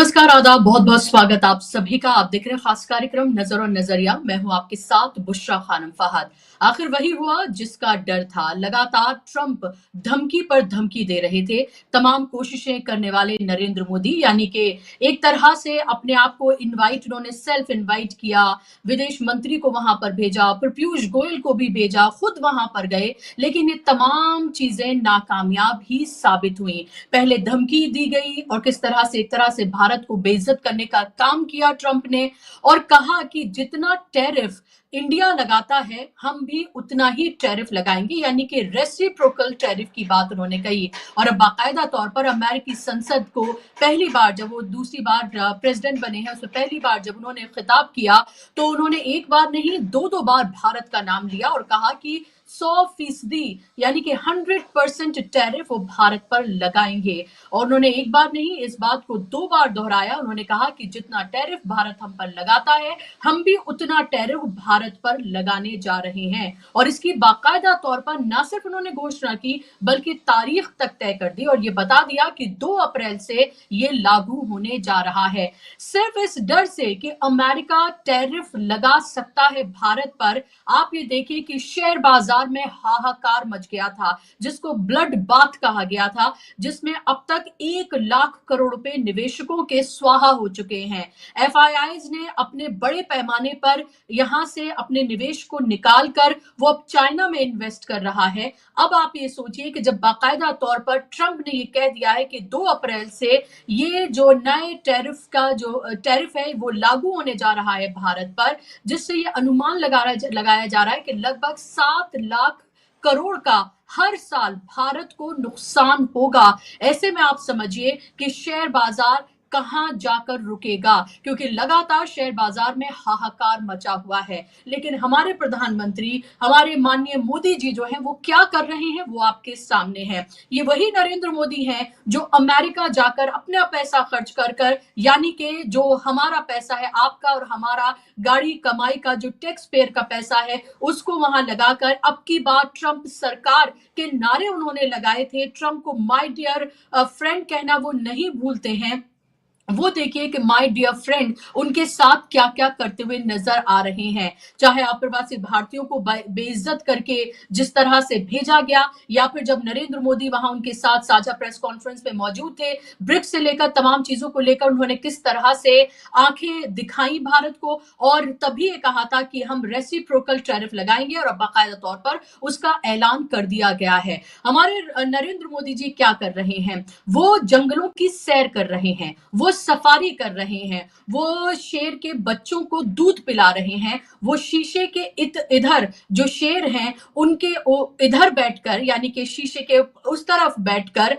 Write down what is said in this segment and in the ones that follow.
नमस्कार, आदाब, बहुत बहुत स्वागत आप सभी का। आप देख रहे हैं खास कार्यक्रम नजर और नजरिया। मैं हूं आपके साथ बुशरा खानम फहद। आखिर वही हुआ जिसका डर था। लगातार ट्रंप धमकी पर धमकी दे रहे थे। तमाम कोशिशें करने वाले नरेंद्र मोदी, यानी कि एक तरह से अपने आप को इनवाइट, उन्होंने सेल्फ इनवाइट किया। विदेश मंत्री को वहां पर भेजा, फिर पीयूष गोयल को भी भेजा, खुद वहां पर गए, लेकिन ये तमाम चीजें नाकामयाब ही साबित हुई। पहले धमकी दी गई और किस तरह से एक तरह से भारत को बेइज्जत करने का काम किया ट्रंप ने, और कहा कि जितना टैरिफ इंडिया लगाता है हम भी उतना ही टैरिफ लगाएंगे, यानी कि रेसिप्रोकल टैरिफ की बात उन्होंने कही। और अब बाकायदा तौर पर अमेरिकी संसद को पहली बार, जब वो दूसरी बार प्रेसिडेंट बने हैं, उससे पहली बार जब उन्होंने खिताब किया तो उन्होंने एक बार नहीं दो बार भारत का नाम लिया और कहा कि 100% यानी कि 100% टैरिफ वो भारत पर लगाएंगे। और उन्होंने एक बार नहीं, इस बात को 2 बार दोहराया। उन्होंने कहा कि जितना टैरिफ भारत हम पर लगाता है हम भी उतना टैरिफ भारत पर लगाने जा रहे हैं। और इसकी बाकायदा तौर पर न सिर्फ उन्होंने घोषणा की बल्कि तारीख तक तय कर दी और ये बता दिया कि 2 अप्रैल से ये लागू होने जा रहा है। सिर्फ इस डर से कि अमेरिका टैरिफ लगा सकता है भारत पर, आप ये देखिए कि शेयर बाजार में हाहाकार मच गया था, जिसको ब्लड बाथ कहा गया था, जिसमें अब तक 1 लाख करोड़ रुपए निवेशकों के स्वाहा हो चुके हैं। एफआईआईज ने अपने बड़े पैमाने पर यहां से अपने निवेश को निकाल कर वो अब चाइना में इन्वेस्ट कर रहा है। अब आप ये सोचिए कि जब बाकायदा तौर पर ट्रंप ने ये कह दिया है कि 2 अप्रैल से ये जो नए टैरिफ का जो टैरिफ है वो लागू होने जा रहा है भारत पर, जिससे ये अनुमान लगाया जा रहा है कि लगभग 7 लाख करोड़ का हर साल भारत को नुकसान होगा। ऐसे में आप समझिए कि शेयर बाजार कहां जाकर रुकेगा, क्योंकि लगातार शेयर बाजार में हाहाकार मचा हुआ है। लेकिन हमारे प्रधानमंत्री, हमारे माननीय मोदी जी जो हैं, वो क्या कर रहे हैं वो आपके सामने है। ये वही नरेंद्र मोदी हैं जो अमेरिका जाकर अपना पैसा खर्च कर कर, यानी कि जो हमारा पैसा है, आपका और हमारा गाड़ी कमाई का जो टैक्स पेयर का पैसा है, उसको वहां लगाकर अब की बार ट्रंप सरकार के नारे उन्होंने लगाए थे। ट्रंप को माय डियर फ्रेंड कहना वो नहीं भूलते हैं। वो देखिए कि माय डियर फ्रेंड उनके साथ क्या क्या करते हुए नजर आ रहे हैं। चाहे अप्रवासी भारतीयों को बेइज्जत करके जिस तरह से भेजा गया, या फिर जब नरेंद्र मोदी वहां उनके साथ साझा प्रेस कॉन्फ्रेंस में मौजूद थे, ब्रिक्स से लेकर तमाम चीजों को लेकर उन्होंने किस तरह से आंखें दिखाई भारत को, और तभी ये कहा था कि हम रेसिप्रोकल टैरिफ लगाएंगे, और अब बाकायदा तौर पर उसका ऐलान कर दिया गया है। हमारे नरेंद्र मोदी जी क्या कर रहे हैं? वो जंगलों की सैर कर रहे हैं, वो सफारी कर रहे हैं, वो शेर के बच्चों को दूध पिला रहे हैं, वो शीशे के इधर जो शेर हैं उनके इधर बैठकर, यानी कि शीशे के उस तरफ बैठकर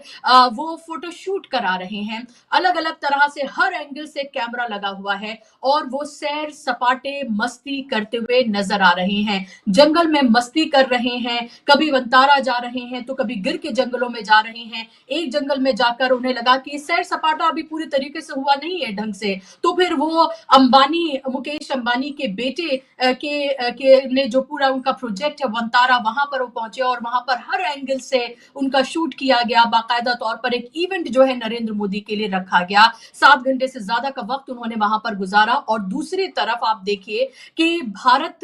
वो फोटोशूट करा रहे हैं। अलग अलग तरह से हर एंगल से कैमरा लगा हुआ है और वो सैर सपाटे मस्ती करते हुए नजर आ रहे हैं। जंगल में मस्ती कर रहे हैं, कभी वंतारा जा रहे हैं तो कभी गिर के जंगलों में जा रहे हैं। एक जंगल में जाकर उन्हें लगा कि सैर सपाटा अभी पूरी तरीके से हुआ नहीं है ढंग से, तो फिर वो अंबानी, मुकेश अंबानी के बेटे के ने जो पूरा उनका प्रोजेक्ट है वंतारा, वहां पर वो पहुंचे और वहां पर हर एंगल से उनका शूट किया गया। बाकायदा तौर पर एक इवेंट जो है नरेंद्र मोदी के लिए रखा गया। 7 घंटे से ज्यादा का वक्त उन्होंने वहां पर गुजारा। और दूसरी तरफ आप देखिए कि भारत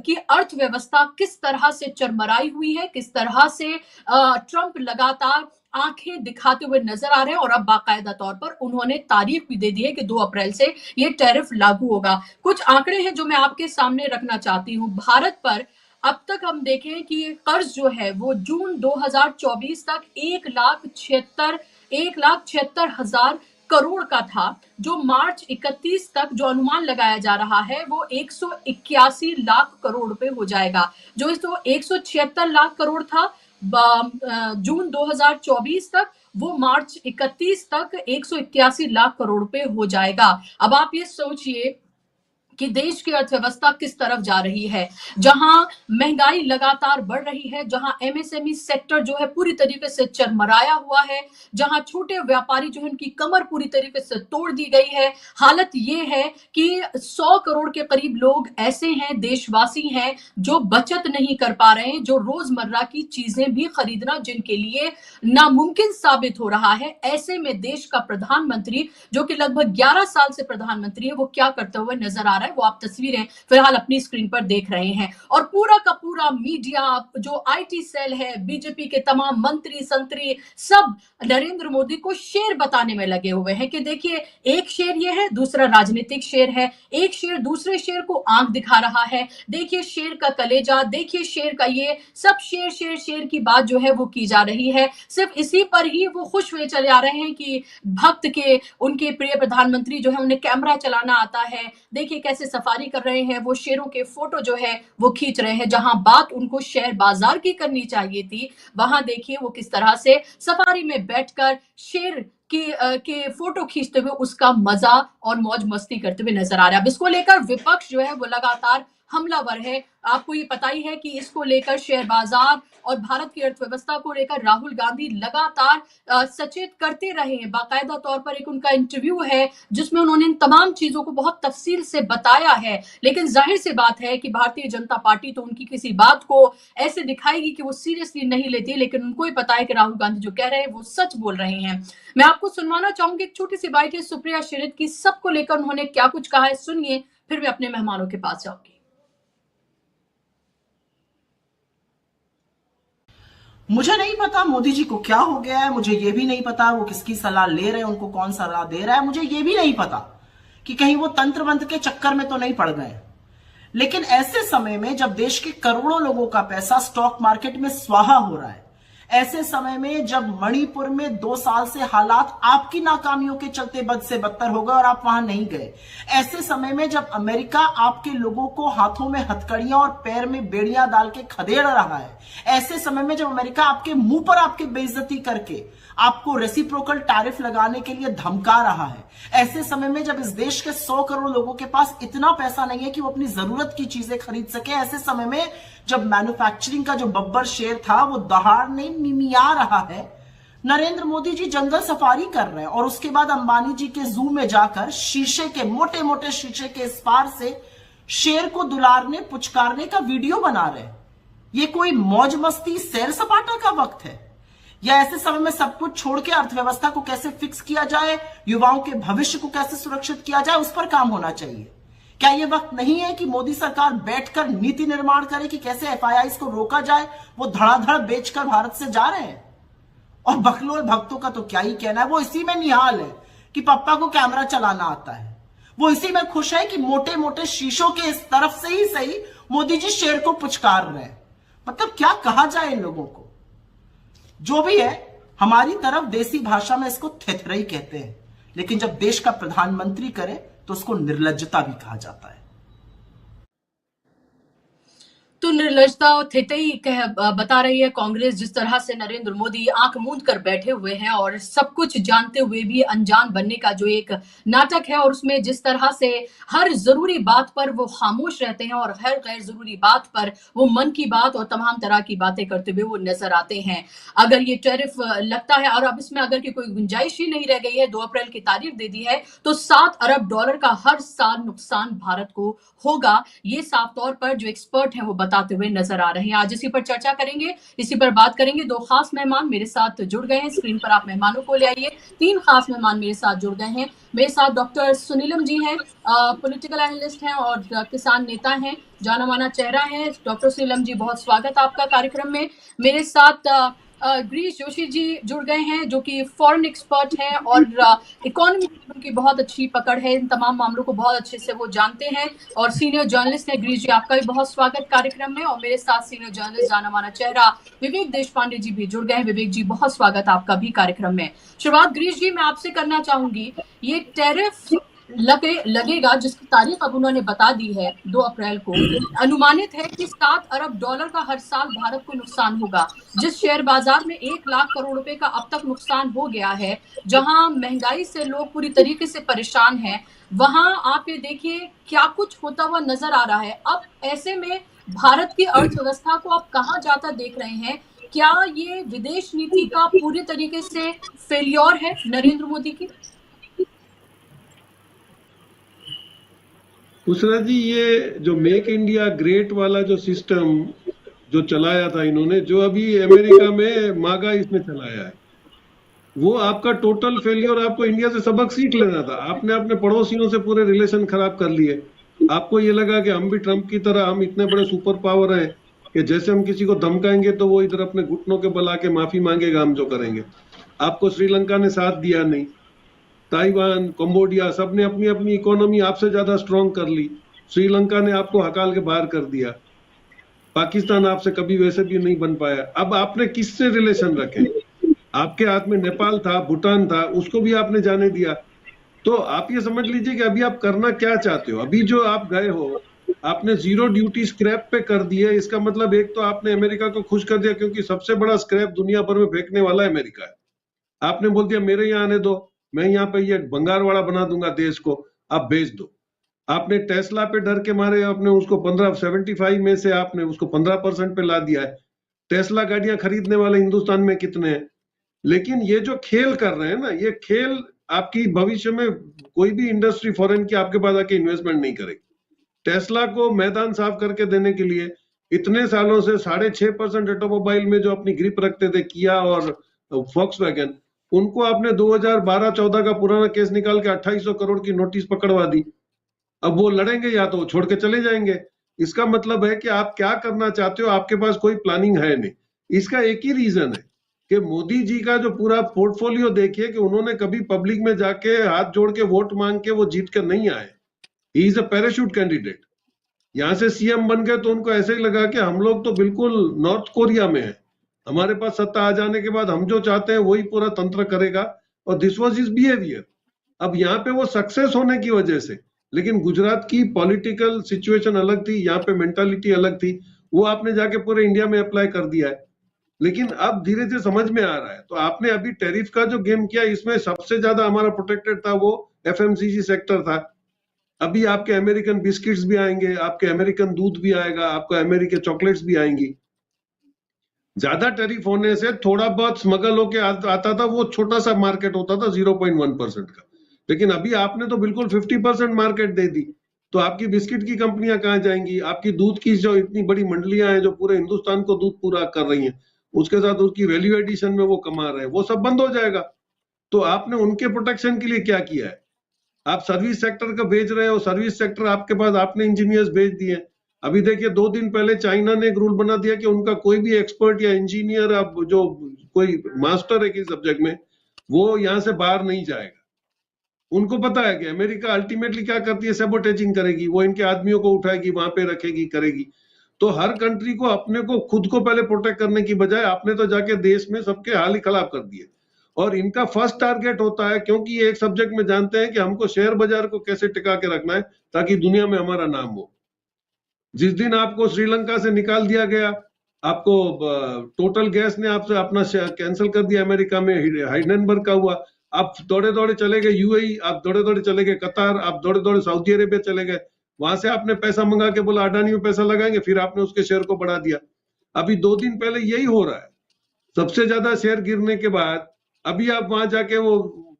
की अर्थव्यवस्था किस तरह से चरमराई हुई है, किस तरह से ट्रंप लगातार आंखें दिखाते हुए नजर आ रहे हैं। और अब बाकायदा तौर पर उन्होंने तारीख भी दे दी है कि 2 अप्रैल से ये टैरिफ लागू होगा। कुछ आंकड़े हैं जो मैं आपके सामने रखना चाहती हूं। भारत पर अब तक हम देखें कि कर्ज जो है वो जून 2024 तक 1,76,000 करोड़ का था, जो मार्च 31 तक जो अनुमान लगाया जा रहा है वो 181 लाख करोड़ रुपए हो जाएगा। जो इस 176 लाख करोड़ था जून 2024 तक, वो मार्च 31 तक 181 लाख करोड़ रुपए हो जाएगा। अब आप ये सोचिए कि देश की अर्थव्यवस्था किस तरफ जा रही है, जहां महंगाई लगातार बढ़ रही है, जहां एमएसएमई सेक्टर जो है पूरी तरीके से चरमराया हुआ है, जहां छोटे व्यापारी जो है उनकी कमर पूरी तरीके से तोड़ दी गई है। हालत ये है कि 100 करोड़ के करीब लोग ऐसे हैं, देशवासी हैं, जो बचत नहीं कर पा रहे हैं, जो रोजमर्रा की चीजें भी खरीदना जिनके लिए नामुमकिन साबित हो रहा है। ऐसे में देश का प्रधानमंत्री, जो कि लगभग 11 साल से प्रधानमंत्री है, वो क्या करते हुए नजर आ रहा है, वो आप तस्वीरें फिलहाल अपनी स्क्रीन पर देख रहे हैं। और पूरा का पूरा मीडिया, जो आईटी सेल है, बीजेपी के तमाम मंत्री संतरी, सब नरेंद्र मोदी को शेर बताने में लगे हुए हैं कि देखिए, एक शेर ये है, दूसरा राजनीतिक शेर है, एक शेर दूसरे शेर को आंख दिखा रहा है, देखिए शेर का कलेजा, देखिए शेर का ये सब, शेर शेर शेर की बात जो है वो की जा रही है। सिर्फ इसी पर ही वो खुश हुए चले आ रहे हैं कि भक्त के, उनके प्रिय प्रधानमंत्री जो है उन्हें कैमरा चलाना आता है, देखिए कैसे सफारी कर रहे हैं, वो शेरों के फोटो जो है वो खींच रहे हैं। जहां बात उनको शेयर बाजार की करनी चाहिए थी, वहां देखिए वो किस तरह से सफारी में बैठकर शेर के फोटो खींचते हुए उसका मजा और मौज मस्ती करते हुए नजर आ रहा है। अब इसको लेकर विपक्ष जो है वो लगातार हमलावर है। आपको ये पता ही है कि इसको लेकर शेयर बाजार और भारत की अर्थव्यवस्था को लेकर राहुल गांधी लगातार सचेत करते रहे हैं। बाकायदा तौर पर एक उनका इंटरव्यू है जिसमें उन्होंने इन तमाम चीजों को बहुत तफसील से बताया है। लेकिन जाहिर सी बात है कि भारतीय जनता पार्टी तो उनकी किसी बात को ऐसे दिखाएगी कि वो सीरियसली नहीं लेती, लेकिन उनको ही पता है कि राहुल गांधी जो कह रहे हैं वो सच बोल रहे हैं। मैं आपको सुनवाना चाहूंगी एक छोटी सी बाइट है सुप्रिया शिरित की, सबको लेकर उन्होंने क्या कुछ कहा है, सुनिए, फिर मैं अपने मेहमानों के पास जाऊंगी। मुझे नहीं पता मोदी जी को क्या हो गया है, मुझे ये भी नहीं पता वो किसकी सलाह ले रहे हैं, उनको कौन सलाह दे रहा है, मुझे ये भी नहीं पता कि कहीं वो तंत्र मंत्र के चक्कर में तो नहीं पड़ गए। लेकिन ऐसे समय में जब देश के करोड़ों लोगों का पैसा स्टॉक मार्केट में स्वाहा हो रहा है, ऐसे समय में जब मणिपुर में 2 साल से हालात आपकी नाकामियों के चलते बद से बदतर हो गए और आप वहां नहीं गए, ऐसे समय में जब अमेरिका आपके लोगों को हाथों में हथकड़ियां और पैर में बेड़ियां डाल के खदेड़ रहा है, ऐसे समय में जब अमेरिका आपके मुंह पर आपकी बेइज्जती करके आपको रेसिप्रोकल टैरिफ लगाने के लिए धमका रहा है, ऐसे समय में जब इस देश के 100 करोड़ लोगों के पास इतना पैसा नहीं है कि वो अपनी जरूरत की चीजें खरीद सके, ऐसे समय में जब मैन्युफैक्चरिंग का जो बब्बर शेर था वो दहाड़ने मिमिया रहा है, नरेंद्र मोदी जी जंगल सफारी कर रहे हैं और उसके बाद अंबानी जी के जू में जाकर शीशे के, मोटे मोटे शीशे के इस पार से शेर को दुलारने पुचकारने का वीडियो बना रहे हैं। ये कोई मौज मस्ती सैर सपाटा का वक्त है, या ऐसे समय में सब कुछ छोड़ के अर्थव्यवस्था को कैसे फिक्स किया जाए, युवाओं के भविष्य को कैसे सुरक्षित किया जाए, उस पर काम होना चाहिए। क्या यह वक्त नहीं है कि मोदी सरकार बैठकर नीति निर्माण करे कि कैसे एफआईआई को रोका जाए? वो धड़ाधड़ बेचकर भारत से जा रहे हैं। और बकलोल भक्तों का तो क्या ही कहना है, वो इसी में निहाल है कि पप्पा को कैमरा चलाना आता है, वो इसी में खुश है कि मोटे मोटे शीशों के इस तरफ से ही सही मोदी जी शेर को पुचकार रहे हैं। मतलब क्या कहा जाए इन लोगों को? जो भी है, हमारी तरफ देसी भाषा में इसको थेथरई कहते हैं, लेकिन जब देश का प्रधानमंत्री करे तो उसको निर्लज्जता भी कहा जाता है। तो निर्लजता और थेथई बता रही है कांग्रेस, जिस तरह से नरेंद्र मोदी आंख मूंद कर बैठे हुए हैं और सब कुछ जानते हुए भी अनजान बनने का जो एक नाटक है, और उसमें जिस तरह से हर जरूरी बात पर वो खामोश रहते हैं और हर गैर जरूरी बात पर वो मन की बात और तमाम तरह की बातें करते हुए वो नजर आते हैं। अगर ये टैरिफ लगता है और अब इसमें अगर की कोई गुंजाइश ही नहीं रह गई है, 2 अप्रैल की तारीख दे दी है, तो $7 अरब का हर साल नुकसान भारत को होगा। ये साफ तौर पर जो एक्सपर्ट हैं वो बताते हुए नजर आ रहे हैं। आज इसी पर चर्चा करेंगे, इसी पर बात करेंगे। 2 खास मेहमान मेरे साथ जुड़ गए हैं, स्क्रीन पर आप मेहमानों को ले आइए। 3 खास मेहमान मेरे साथ जुड़ गए हैं। मेरे साथ डॉक्टर सुनीलम जी हैं, पॉलिटिकल एनालिस्ट हैं और किसान नेता हैं, जाना माना चेहरा है। डॉक्टर सुनीलम जी, बहुत स्वागत आपका कार्यक्रम में। मेरे साथ गिरीश जोशी जी जुड़ गए हैं, जो कि फॉरेन एक्सपर्ट हैं और इकोनॉमी में उनकी बहुत अच्छी पकड़ है, इन तमाम मामलों को बहुत अच्छे से वो जानते हैं और सीनियर जर्नलिस्ट हैं। गिरीश जी, आपका भी बहुत स्वागत कार्यक्रम में। और मेरे साथ सीनियर जर्नलिस्ट, जाना माना चेहरा विवेक देशपांडे जी भी जुड़ गए हैं। विवेक जी, बहुत स्वागत आपका भी कार्यक्रम में। शुरुआत गिरीश जी मैं आपसे करना चाहूंगी, ये टैरिफ लगेगा, जिसकी तारीख अब उन्होंने बता दी है 2 अप्रैल को। अनुमानित है कि $7 अरब का हर साल भारत को नुकसान होगा। जिस शेयर बाजार में 1 लाख करोड़ रुपए का अब तक नुकसान हो गया है, जहां महंगाई से लोग पूरी तरीके से परेशान हैं, वहां आप ये देखिए क्या कुछ होता हुआ नजर आ रहा है। अब ऐसे में भारत की अर्थव्यवस्था को आप कहाँ जाता देख रहे हैं? क्या ये विदेश नीति का पूरी तरीके से फेल्योर है नरेंद्र मोदी की? उसरा जी, ये जो मेक इंडिया ग्रेट वाला जो सिस्टम जो चलाया था इन्होंने, जो अभी अमेरिका में मागा इसने चलाया है, वो आपका टोटल फेलियर। आपको इंडिया से सबक सीख लेना था। आपने अपने पड़ोसियों से पूरे रिलेशन खराब कर लिए। आपको ये लगा कि हम भी ट्रंप की तरह हम इतने बड़े सुपर पावर हैं कि जैसे हम किसी को धमकाएंगे तो वो इधर अपने घुटनों के बल आके माफी मांगेगा, हम जो करेंगे। आपको श्रीलंका ने साथ दिया नहीं, ताइवान, कंबोडिया, सबने अपनी अपनी इकोनॉमी आपसे ज्यादा स्ट्रांग कर ली। श्रीलंका ने आपको हकाल के बाहर कर दिया। पाकिस्तान आपसे कभी वैसे भी नहीं बन पाया। अब आपने किससे रिलेशन रखे? आपके हाथ में नेपाल था, भूटान था, उसको भी आपने जाने दिया। तो आप ये समझ लीजिए कि अभी आप करना क्या चाहते हो। अभी जो आप गए हो, आपने जीरो ड्यूटी स्क्रैप पे कर दी है। इसका मतलब एक तो आपने अमेरिका को खुश कर दिया, क्योंकि सबसे बड़ा स्क्रैप दुनिया भर में फेंकने वाला अमेरिका है। आपने बोल दिया मेरे यहाँ आने दो, मैं यहाँ पे ये भंगारवाड़ा बना दूंगा देश को, आप भेज दो। आपने टेस्ला पे डर के मारे आपने उसको 75 में से आपने उसको 15% पे ला दिया है। टेस्ला गाड़ियां खरीदने वाले हिंदुस्तान में कितने हैं? लेकिन ये जो खेल कर रहे हैं ना, ये खेल आपकी भविष्य में कोई भी इंडस्ट्री फॉरेन की आपके पास आके इन्वेस्टमेंट नहीं करेगी। टेस्ला को मैदान साफ करके देने के लिए इतने सालों से 6.5% ऑटोमोबाइल में जो अपनी ग्रिप रखते थे, किया और फॉक्सवैगन, उनको आपने 2012-14 का पुराना केस निकाल के 2800 करोड़ की नोटिस पकड़वा दी। अब वो लड़ेंगे या तो छोड़ के चले जाएंगे। इसका मतलब है कि आप क्या करना चाहते हो, आपके पास कोई प्लानिंग है नहीं। इसका एक ही रीजन है कि मोदी जी का जो पूरा पोर्टफोलियो देखिए कि उन्होंने कभी पब्लिक में जाके हाथ जोड़ के वोट मांग के वो जीत कर नहीं आए। He is a parachute candidate. यहां से सीएम बन गए तो उनको ऐसे ही लगा कि हम लोग तो बिल्कुल नॉर्थ कोरिया में है, हमारे पास सत्ता आ जाने के बाद हम जो चाहते हैं वही पूरा तंत्र करेगा, और दिस वाज हिज बिहेवियर। अब यहाँ पे वो सक्सेस होने की वजह से, लेकिन गुजरात की पॉलिटिकल सिचुएशन अलग थी, यहाँ पे मेंटालिटी अलग थी, वो आपने जाके पूरे इंडिया में अप्लाई कर दिया है। लेकिन अब धीरे धीरे समझ में आ रहा है। तो आपने अभी टैरिफ का जो गेम किया, इसमें सबसे ज्यादा हमारा प्रोटेक्टेड था वो एफएमसीजी सेक्टर था। अभी आपके अमेरिकन बिस्किट्स भी आएंगे, आपके अमेरिकन दूध भी आएगा, आपको अमेरिकन चॉकलेट्स भी आएंगी। ज्यादा टैरिफ होने से थोड़ा बहुत स्मगल होके आता था, वो छोटा सा मार्केट होता था 0.1% का। लेकिन अभी आपने तो बिल्कुल 50% मार्केट दे दी। तो आपकी बिस्किट की कंपनियां कहाँ जाएंगी? आपकी दूध की जो इतनी बड़ी मंडलियां हैं जो पूरे हिंदुस्तान को दूध पूरा कर रही हैं, उसके साथ उसकी वैल्यू एडिशन में वो कमा रहे हैं, वो सब बंद हो जाएगा। तो आपने उनके प्रोटेक्शन के लिए क्या किया है? आप सर्विस सेक्टर का भेज रहे हो। सर्विस सेक्टर आपके पास आपने इंजीनियर्स भेज दिए। अभी देखिए 2 दिन पहले चाइना ने एक रूल बना दिया कि उनका कोई भी एक्सपर्ट या इंजीनियर, अब जो कोई मास्टर है किसी सब्जेक्ट में, वो यहां से बाहर नहीं जाएगा। उनको पता है कि अमेरिका अल्टीमेटली क्या करती है, सैबोटेजिंग करेगी, वो इनके आदमियों को उठाएगी, वहां पे रखेगी, करेगी। तो हर कंट्री को अपने को खुद को पहले प्रोटेक्ट करने की बजाय आपने तो जाके देश में सबके हाल ही खराब कर दिए। और इनका फर्स्ट टारगेट होता है, क्योंकि ये एक सब्जेक्ट में जानते हैं कि हमको शेयर बाजार को कैसे टिका के रखना है ताकि दुनिया में हमारा नाम हो। जिस दिन आपको श्रीलंका से निकाल दिया गया, आपको टोटल गैस ने आपसे अपना कैंसिल कर दिया, अमेरिका में हाइडेनबर्ग का हुआ। आप दौड़े दौड़े चले गए यूएई, आप दौड़े दौड़े चले गए कतार, आप दौड़े दौड़े सऊदी अरेबिया चले गए। वहां से आपने पैसा मंगा के बोला अडानी में पैसा लगाएंगे, फिर आपने उसके शेयर को बढ़ा दिया। अभी 2 दिन पहले यही हो रहा है। सबसे ज्यादा शेयर गिरने के बाद अभी आप वहां जाके वो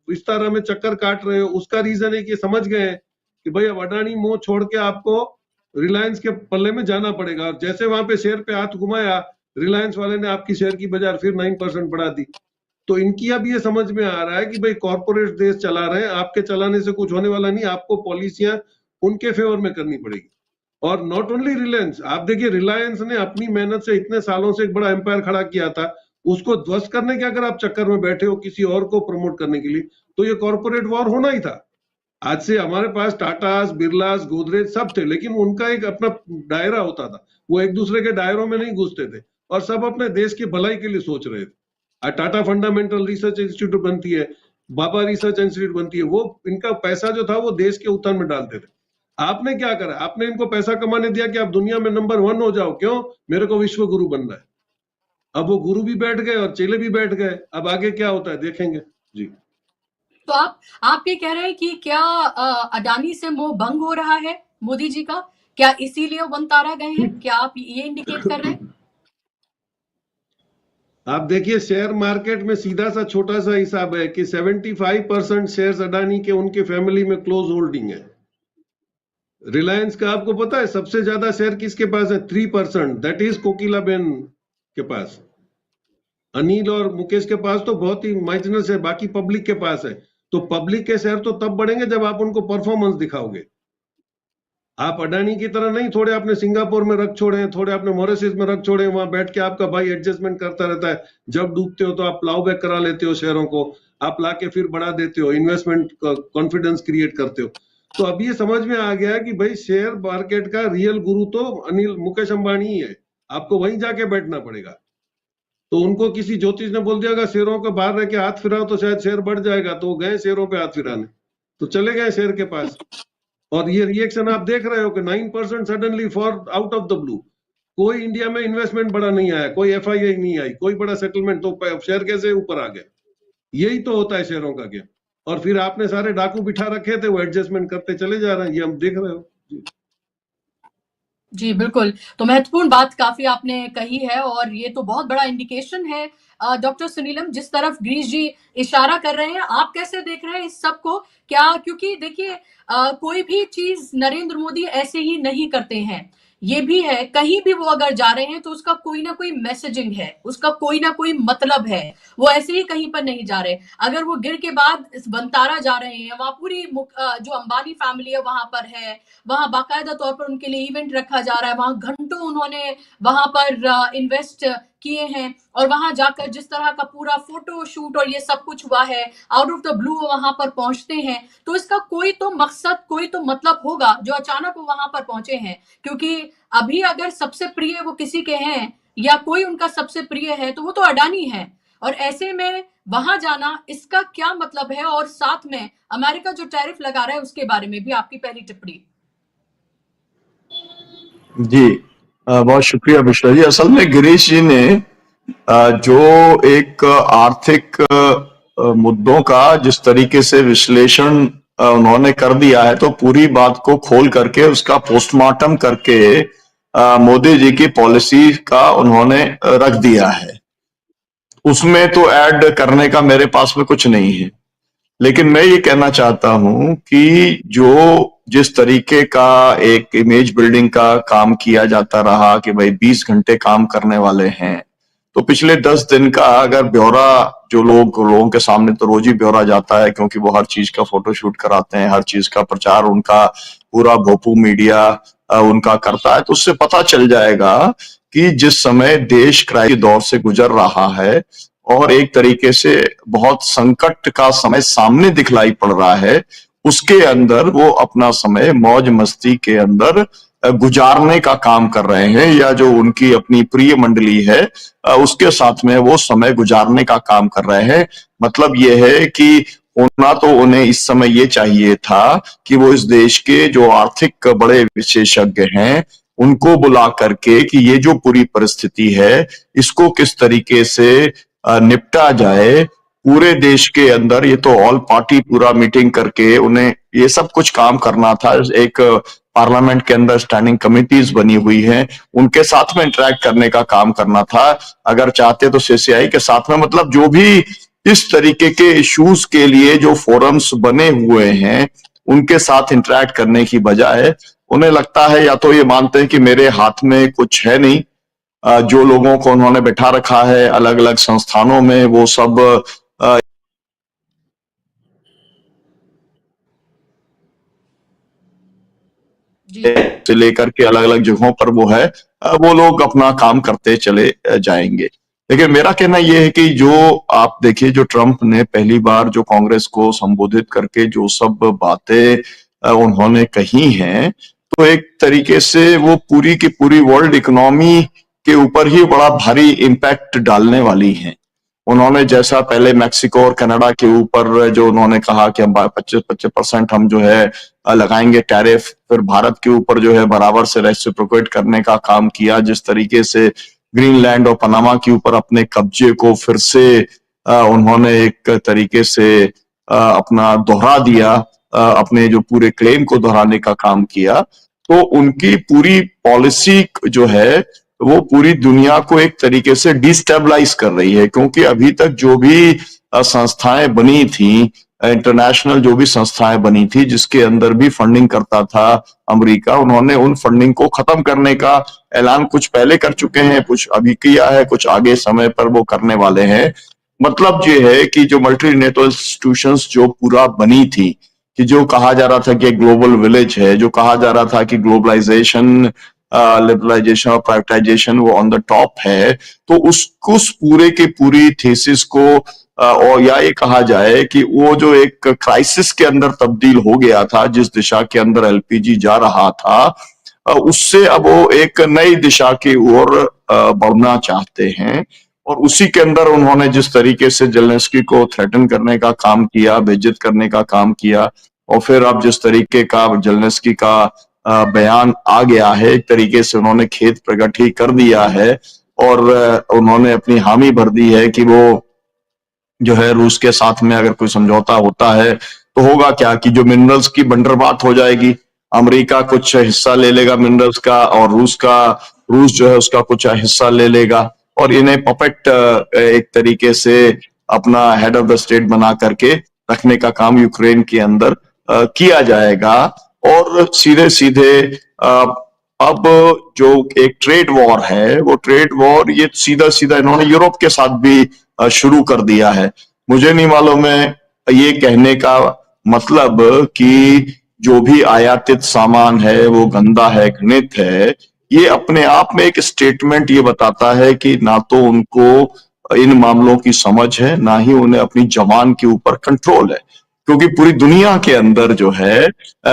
विस्तारा में चक्कर काट रहे हो। उसका रीजन है कि समझ गए हैं कि भाई अब अडानी मोह छोड़ के आपको रिलायंस के पल्ले में जाना पड़ेगा। और जैसे वहां पे शेयर पे हाथ घुमाया, रिलायंस वाले ने आपकी शेयर की बाजार फिर 9% बढ़ा दी। तो इनकी अब ये समझ में आ रहा है कि भाई कॉर्पोरेट देश चला रहे हैं, आपके चलाने से कुछ होने वाला नहीं, आपको पॉलिसियां उनके फेवर में करनी पड़ेगी। और नॉट ओनली रिलायंस, आप देखिए रिलायंस ने अपनी मेहनत से इतने सालों से एक बड़ा एम्पायर खड़ा किया था, उसको ध्वस्त करने के अगर आप चक्कर में बैठे हो किसी और को प्रमोट करने के लिए, तो ये कॉर्पोरेट वॉर होना ही था। आज से हमारे पास टाटास, बिरलास, गोदरेज सब थे, लेकिन उनका एक अपना दायरा होता था। वो एक दूसरे के दायरों में नहीं घुसते थे और सब अपने देश की भलाई के लिए सोच रहे थे। टाटा फंडामेंटल रिसर्च इंस्टीट्यूट बनती है, बाबा रिसर्च इंस्टीट्यूट बनती है, वो इनका पैसा जो था वो देश के उत्थान में डालते थे। आपने क्या करा, आपने इनको पैसा कमाने दिया कि आप दुनिया में नंबर 1 हो जाओ, क्यों, मेरे को विश्व गुरु बनना है। अब वो गुरु भी बैठ गए और चेले भी बैठ गए, अब आगे क्या होता है देखेंगे जी। तो आप ये कह रहे हैं कि क्या अडानी से मोह भंग हो रहा है मोदी जी का, क्या इसीलिए वो वनतारा गए हैं, क्या आप ये इंडिकेट कर रहे हैं? आप देखिए शेयर मार्केट में सीधा सा छोटा सा हिसाब है कि 75% शेयर्स अडानी के उनके फैमिली में क्लोज होल्डिंग है। रिलायंस का आपको पता है सबसे ज्यादा शेयर किसके पास है, 3%, दैट इज कोकिलाबेन के पास। अनिल और मुकेश के पास तो बहुत ही माइनस है, बाकी पब्लिक के पास है। तो पब्लिक के शेयर तो तब बढ़ेंगे जब आप उनको परफॉर्मेंस दिखाओगे। आप अडानी की तरह नहीं, थोड़े आपने सिंगापुर में रख छोड़े हैं, थोड़े आपने मॉरिशस में रख छोड़े हैं, वहां बैठ के आपका भाई एडजस्टमेंट करता रहता है। जब डूबते हो तो आप प्लाउ बैक करा लेते हो शेयरों को, आप लाके फिर बढ़ा देते हो, इन्वेस्टमेंट कॉन्फिडेंस क्रिएट करते हो। तो अब ये समझ में आ गया कि भाई शेयर मार्केट का रियल गुरु तो अनिल मुकेश अंबानी ही है, आपको वहीं जाके बैठना पड़ेगा। तो उनको किसी ज्योतिष ने बोल दिया अगर शेयरों के बाहर रह के हाथ फिराओ तो शायद शेयर बढ़ जाएगा, तो वो गए शेयरों पे हाथ फिराने, तो चले गए शेयर के पास। और ये रिएक्शन आप देख रहे हो कि 9% suddenly for out of the blue. कोई इंडिया में इन्वेस्टमेंट बड़ा नहीं आया, कोई एफआईआई नहीं आई, कोई बड़ा सेटलमेंट, तो शेयर कैसे ऊपर आ गया? यही तो होता है शेयरों का गेम। और फिर आपने सारे डाकू बिठा रखे थे, वो एडजस्टमेंट करते चले जा रहे हैं, ये हम देख रहे हो जी। जी बिल्कुल, तो महत्वपूर्ण बात काफी आपने कही है और ये तो बहुत बड़ा इंडिकेशन है डॉक्टर सुनीलम, जिस तरफ गिरीश जी इशारा कर रहे हैं। आप कैसे देख रहे हैं इस सब को? क्या, क्योंकि देखिए कोई भी चीज नरेंद्र मोदी ऐसे ही नहीं करते हैं, ये भी है कहीं भी वो अगर जा रहे हैं तो उसका कोई ना कोई मैसेजिंग है, उसका कोई ना कोई मतलब है, वो ऐसे ही कहीं पर नहीं जा रहे। अगर वो गिर के बाद वनतारा जा रहे हैं, वहां पूरी जो अंबानी फैमिली है वहां पर है, वहां बाकायदा तौर पर उनके लिए इवेंट रखा जा रहा है, वहां घंटों उन्होंने वहां पर इन्वेस्ट किए हैं, और वहां जाकर जिस तरह का पूरा फोटो शूट और ये सब कुछ हुआ है, आउट ऑफ द ब्लू वहां पर पहुंचते हैं, तो इसका कोई तो मकसद, कोई तो मतलब होगा जो अचानक वो वहां पर पहुंचे हैं। क्योंकि अभी अगर सबसे प्रिय वो किसी के हैं या कोई उनका सबसे प्रिय है तो वो तो अडानी है, और ऐसे में वहां जाना इसका क्या मतलब है? और साथ में अमेरिका जो टैरिफ लगा रहा है उसके बारे में भी आपकी पहली टिप्पणी। जी बहुत शुक्रिया बिश्रा जी। असल में गिरीश जी ने जो एक आर्थिक मुद्दों का जिस तरीके से विश्लेषण उन्होंने कर दिया है, तो पूरी बात को खोल करके उसका पोस्टमार्टम करके मोदी जी की पॉलिसी का उन्होंने रख दिया है। उसमें तो ऐड करने का मेरे पास में कुछ नहीं है, लेकिन मैं ये कहना चाहता हूं कि जो जिस तरीके का एक इमेज बिल्डिंग का काम किया जाता रहा कि भाई 20 घंटे काम करने वाले हैं, तो पिछले 10 दिन का अगर ब्यौरा जो लोगों के सामने तो रोज ही ब्यौरा जाता है, क्योंकि वो हर चीज का फोटोशूट कराते हैं, हर चीज का प्रचार उनका पूरा भोपू मीडिया उनका करता है, तो उससे पता चल जाएगा कि जिस समय देश क्राइसिस दौर से गुजर रहा है और एक तरीके से बहुत संकट का समय सामने दिखलाई पड़ रहा है, उसके अंदर वो अपना समय मौज मस्ती के अंदर गुजारने का काम कर रहे हैं, या जो उनकी अपनी प्रिय मंडली है उसके साथ में वो समय गुजारने का काम कर रहे हैं। मतलब ये है कि होना तो उन्हें इस समय ये चाहिए था कि वो इस देश के जो आर्थिक बड़े विशेषज्ञ हैं उनको बुला करके कि ये जो पूरी परिस्थिति है इसको किस तरीके से निपटा जाए पूरे देश के अंदर। ये तो ऑल पार्टी पूरा मीटिंग करके उन्हें ये सब कुछ काम करना था। एक पार्लियामेंट के अंदर स्टैंडिंग कमिटीज बनी हुई हैं, उनके साथ में इंटरेक्ट करने का काम करना था। अगर चाहते तो सीसीआई के साथ में, मतलब जो भी इस तरीके के इश्यूज के लिए जो फोरम्स बने हुए हैं उनके साथ इंटरेक्ट करने की बजाय उन्हें लगता है, या तो ये मानते हैं कि मेरे हाथ में कुछ है नहीं, जो लोगों को उन्होंने बैठा रखा है अलग अलग संस्थानों में वो सब से लेकर के अलग अलग जगहों पर वो है, वो लोग अपना काम करते चले जाएंगे। लेकिन मेरा कहना यह है कि जो आप देखिए, जो ट्रंप ने पहली बार जो कांग्रेस को संबोधित करके जो सब बातें उन्होंने कही हैं, तो एक तरीके से वो पूरी की पूरी वर्ल्ड इकोनॉमी के ऊपर ही बड़ा भारी इम्पैक्ट डालने वाली हैं। उन्होंने जैसा पहले मैक्सिको और कनाडा के ऊपर जो उन्होंने कहा कि हम 25% हम जो है लगाएंगे टैरिफ, फिर भारत के ऊपर जो है बराबर से रेसिप्रोकेट करने का काम किया, जिस तरीके से ग्रीनलैंड और पनामा के ऊपर अपने कब्जे को फिर से उन्होंने एक तरीके से अपना दोहरा दिया, अपने जो पूरे क्लेम को दोहराने का काम किया, तो उनकी पूरी पॉलिसी जो है वो पूरी दुनिया को एक तरीके से डिस्टेबलाइज कर रही है। क्योंकि अभी तक जो भी संस्थाएं बनी थी, इंटरनेशनल जो भी संस्थाएं बनी थी जिसके अंदर भी फंडिंग करता था अमेरिका, उन्होंने उन फंडिंग को खत्म करने का ऐलान कुछ पहले कर चुके हैं, कुछ अभी किया है, कुछ आगे समय पर वो करने वाले हैं। मतलब ये है कि जो मल्टीनेशनल इंस्टीट्यूशंस जो पूरा बनी थी, कि जो कहा जा रहा था कि ग्लोबल विलेज है, जो कहा जा रहा था कि ग्लोबलाइजेशन, लिबरलाइजेशन और प्राइवेटाइजेशन वो ऑन द टॉप है, तो उस पूरे के पूरी थीसिस को और या ये कहा जाए कि वो जो एक क्राइसिस के अंदर तब्दील हो गया था, जिस दिशा के अंदर एलपीजी जा रहा था, उससे अब वो एक नई दिशा की ओर बढ़ना चाहते हैं। और उसी के अंदर उन्होंने जिस तरीके से जेलेंस्की को थ्रेटन करने का काम किया, बेइज्जत करने का काम किया, और फिर अब जिस तरीके का जेलेंस्की का बयान आ गया है, एक तरीके से उन्होंने खेद प्रकट ही कर दिया है और उन्होंने अपनी हामी भर दी है कि वो जो है रूस के साथ में अगर कोई समझौता होता है तो होगा क्या कि जो मिनरल्स की बंटरबांट हो जाएगी, अमेरिका कुछ हिस्सा ले लेगा मिनरल्स का और रूस जो है उसका कुछ हिस्सा ले लेगा, और इन्हें पपेट एक तरीके से अपना हेड ऑफ द स्टेट बना करके रखने का काम यूक्रेन के अंदर किया जाएगा। और सीधे सीधे अब जो एक ट्रेड वॉर है, वो ट्रेड वॉर ये सीधा सीधा इन्होंने यूरोप के साथ भी शुरू कर दिया है। मुझे नहीं मालूम है ये कहने का मतलब कि जो भी आयातित सामान है वो गंदा है, घृणित है, ये अपने आप में एक स्टेटमेंट ये बताता है कि ना तो उनको इन मामलों की समझ है, ना ही उन्हें अपनी जबान के ऊपर कंट्रोल है। क्योंकि पूरी दुनिया के अंदर जो है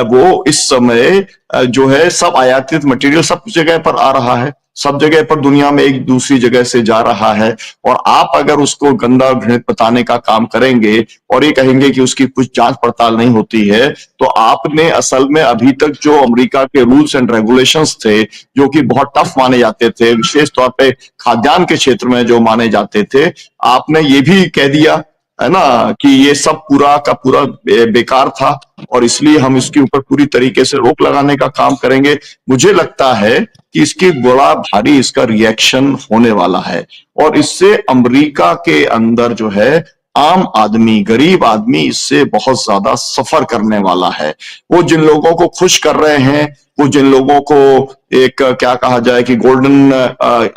वो इस समय जो है सब आयातित मटेरियल सब जगह पर आ रहा है, सब जगह पर दुनिया में एक दूसरी जगह से जा रहा है, और आप अगर उसको गंदा घृणित बताने का काम करेंगे और ये कहेंगे कि उसकी कुछ जांच पड़ताल नहीं होती है, तो आपने असल में अभी तक जो अमेरिका के रूल्स एंड रेगुलेशंस थे जो कि बहुत टफ माने जाते थे, विशेष तौर पे खाद्यान्न के क्षेत्र में जो माने जाते थे, आपने ये भी कह दिया है ना कि ये सब पूरा का पूरा बेकार था और इसलिए हम इसके ऊपर पूरी तरीके से रोक लगाने का काम करेंगे। मुझे लगता है कि इसकी बड़ा भारी इसका रिएक्शन होने वाला है और इससे अमेरिका के अंदर जो है आम आदमी, गरीब आदमी इससे बहुत ज्यादा सफर करने वाला है। वो जिन लोगों को खुश कर रहे हैं, वो जिन लोगों को एक क्या कहा जाए कि गोल्डन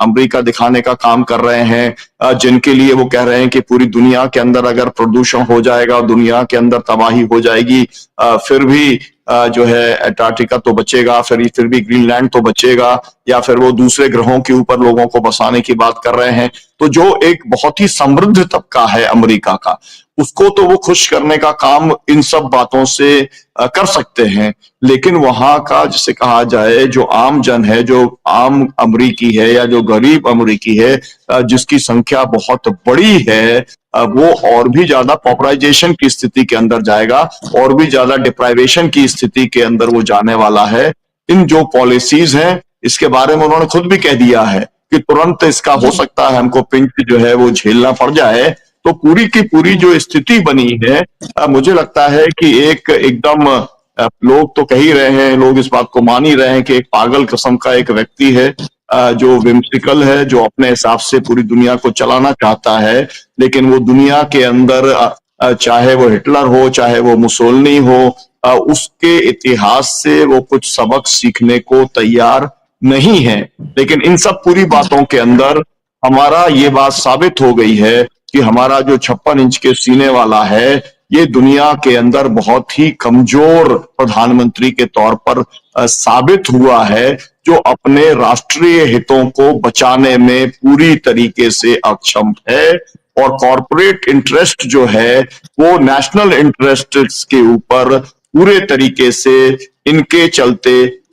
अमेरिका दिखाने का काम कर रहे हैं, जिनके लिए वो कह रहे हैं कि पूरी दुनिया के अंदर अगर प्रदूषण हो जाएगा, दुनिया के अंदर तबाही हो जाएगी, फिर भी जो है अंटार्कटिका तो बचेगा, फिर भी ग्रीनलैंड तो बचेगा, या फिर वो दूसरे ग्रहों के ऊपर लोगों को बसाने की बात कर रहे हैं। तो जो एक बहुत ही समृद्ध तबका है अमेरिका का, उसको तो वो खुश करने का काम इन सब बातों से कर सकते हैं, लेकिन वहां का जिसे कहा जाए जो आम जन है, जो आम अमेरिकी है या जो गरीब अमेरिकी है, जिसकी संख्या बहुत बड़ी है, वो और भी ज्यादा पॉपुलाइजेशन की स्थिति के अंदर जाएगा, और भी ज्यादा डिप्राइवेशन की स्थिति के अंदर वो जाने वाला है। इन जो पॉलिसीज हैं इसके बारे में उन्होंने खुद भी कह दिया है कि तुरंत इसका हो सकता है हमको पिंच जो है वो झेलना पड़ जाए। तो पूरी की पूरी जो स्थिति बनी है, मुझे लगता है कि एक एकदम लोग तो कह ही रहे हैं, लोग इस बात को मान ही रहे हैं कि एक पागल किस्म का एक व्यक्ति है, जो विम्सिकल है, जो अपने हिसाब से पूरी दुनिया को चलाना चाहता है, लेकिन वो दुनिया के अंदर चाहे वो हिटलर हो, चाहे वो मुसोलिनी हो, उसके इतिहास से वो कुछ सबक सीखने को तैयार नहीं है। लेकिन इन सब पूरी बातों के अंदर हमारा ये बात साबित हो गई है कि हमारा जो 56 इंच के सीने वाला है, ये दुनिया के अंदर बहुत ही कमजोर प्रधानमंत्री के तौर पर साबित हुआ है, जो अपने राष्ट्रीय हितों को बचाने में पूरी तरीके से अक्षम है, और कॉरपोरेट इंटरेस्ट जो है वो नेशनल इंटरेस्ट के ऊपर पूरे तरीके से इनके चलते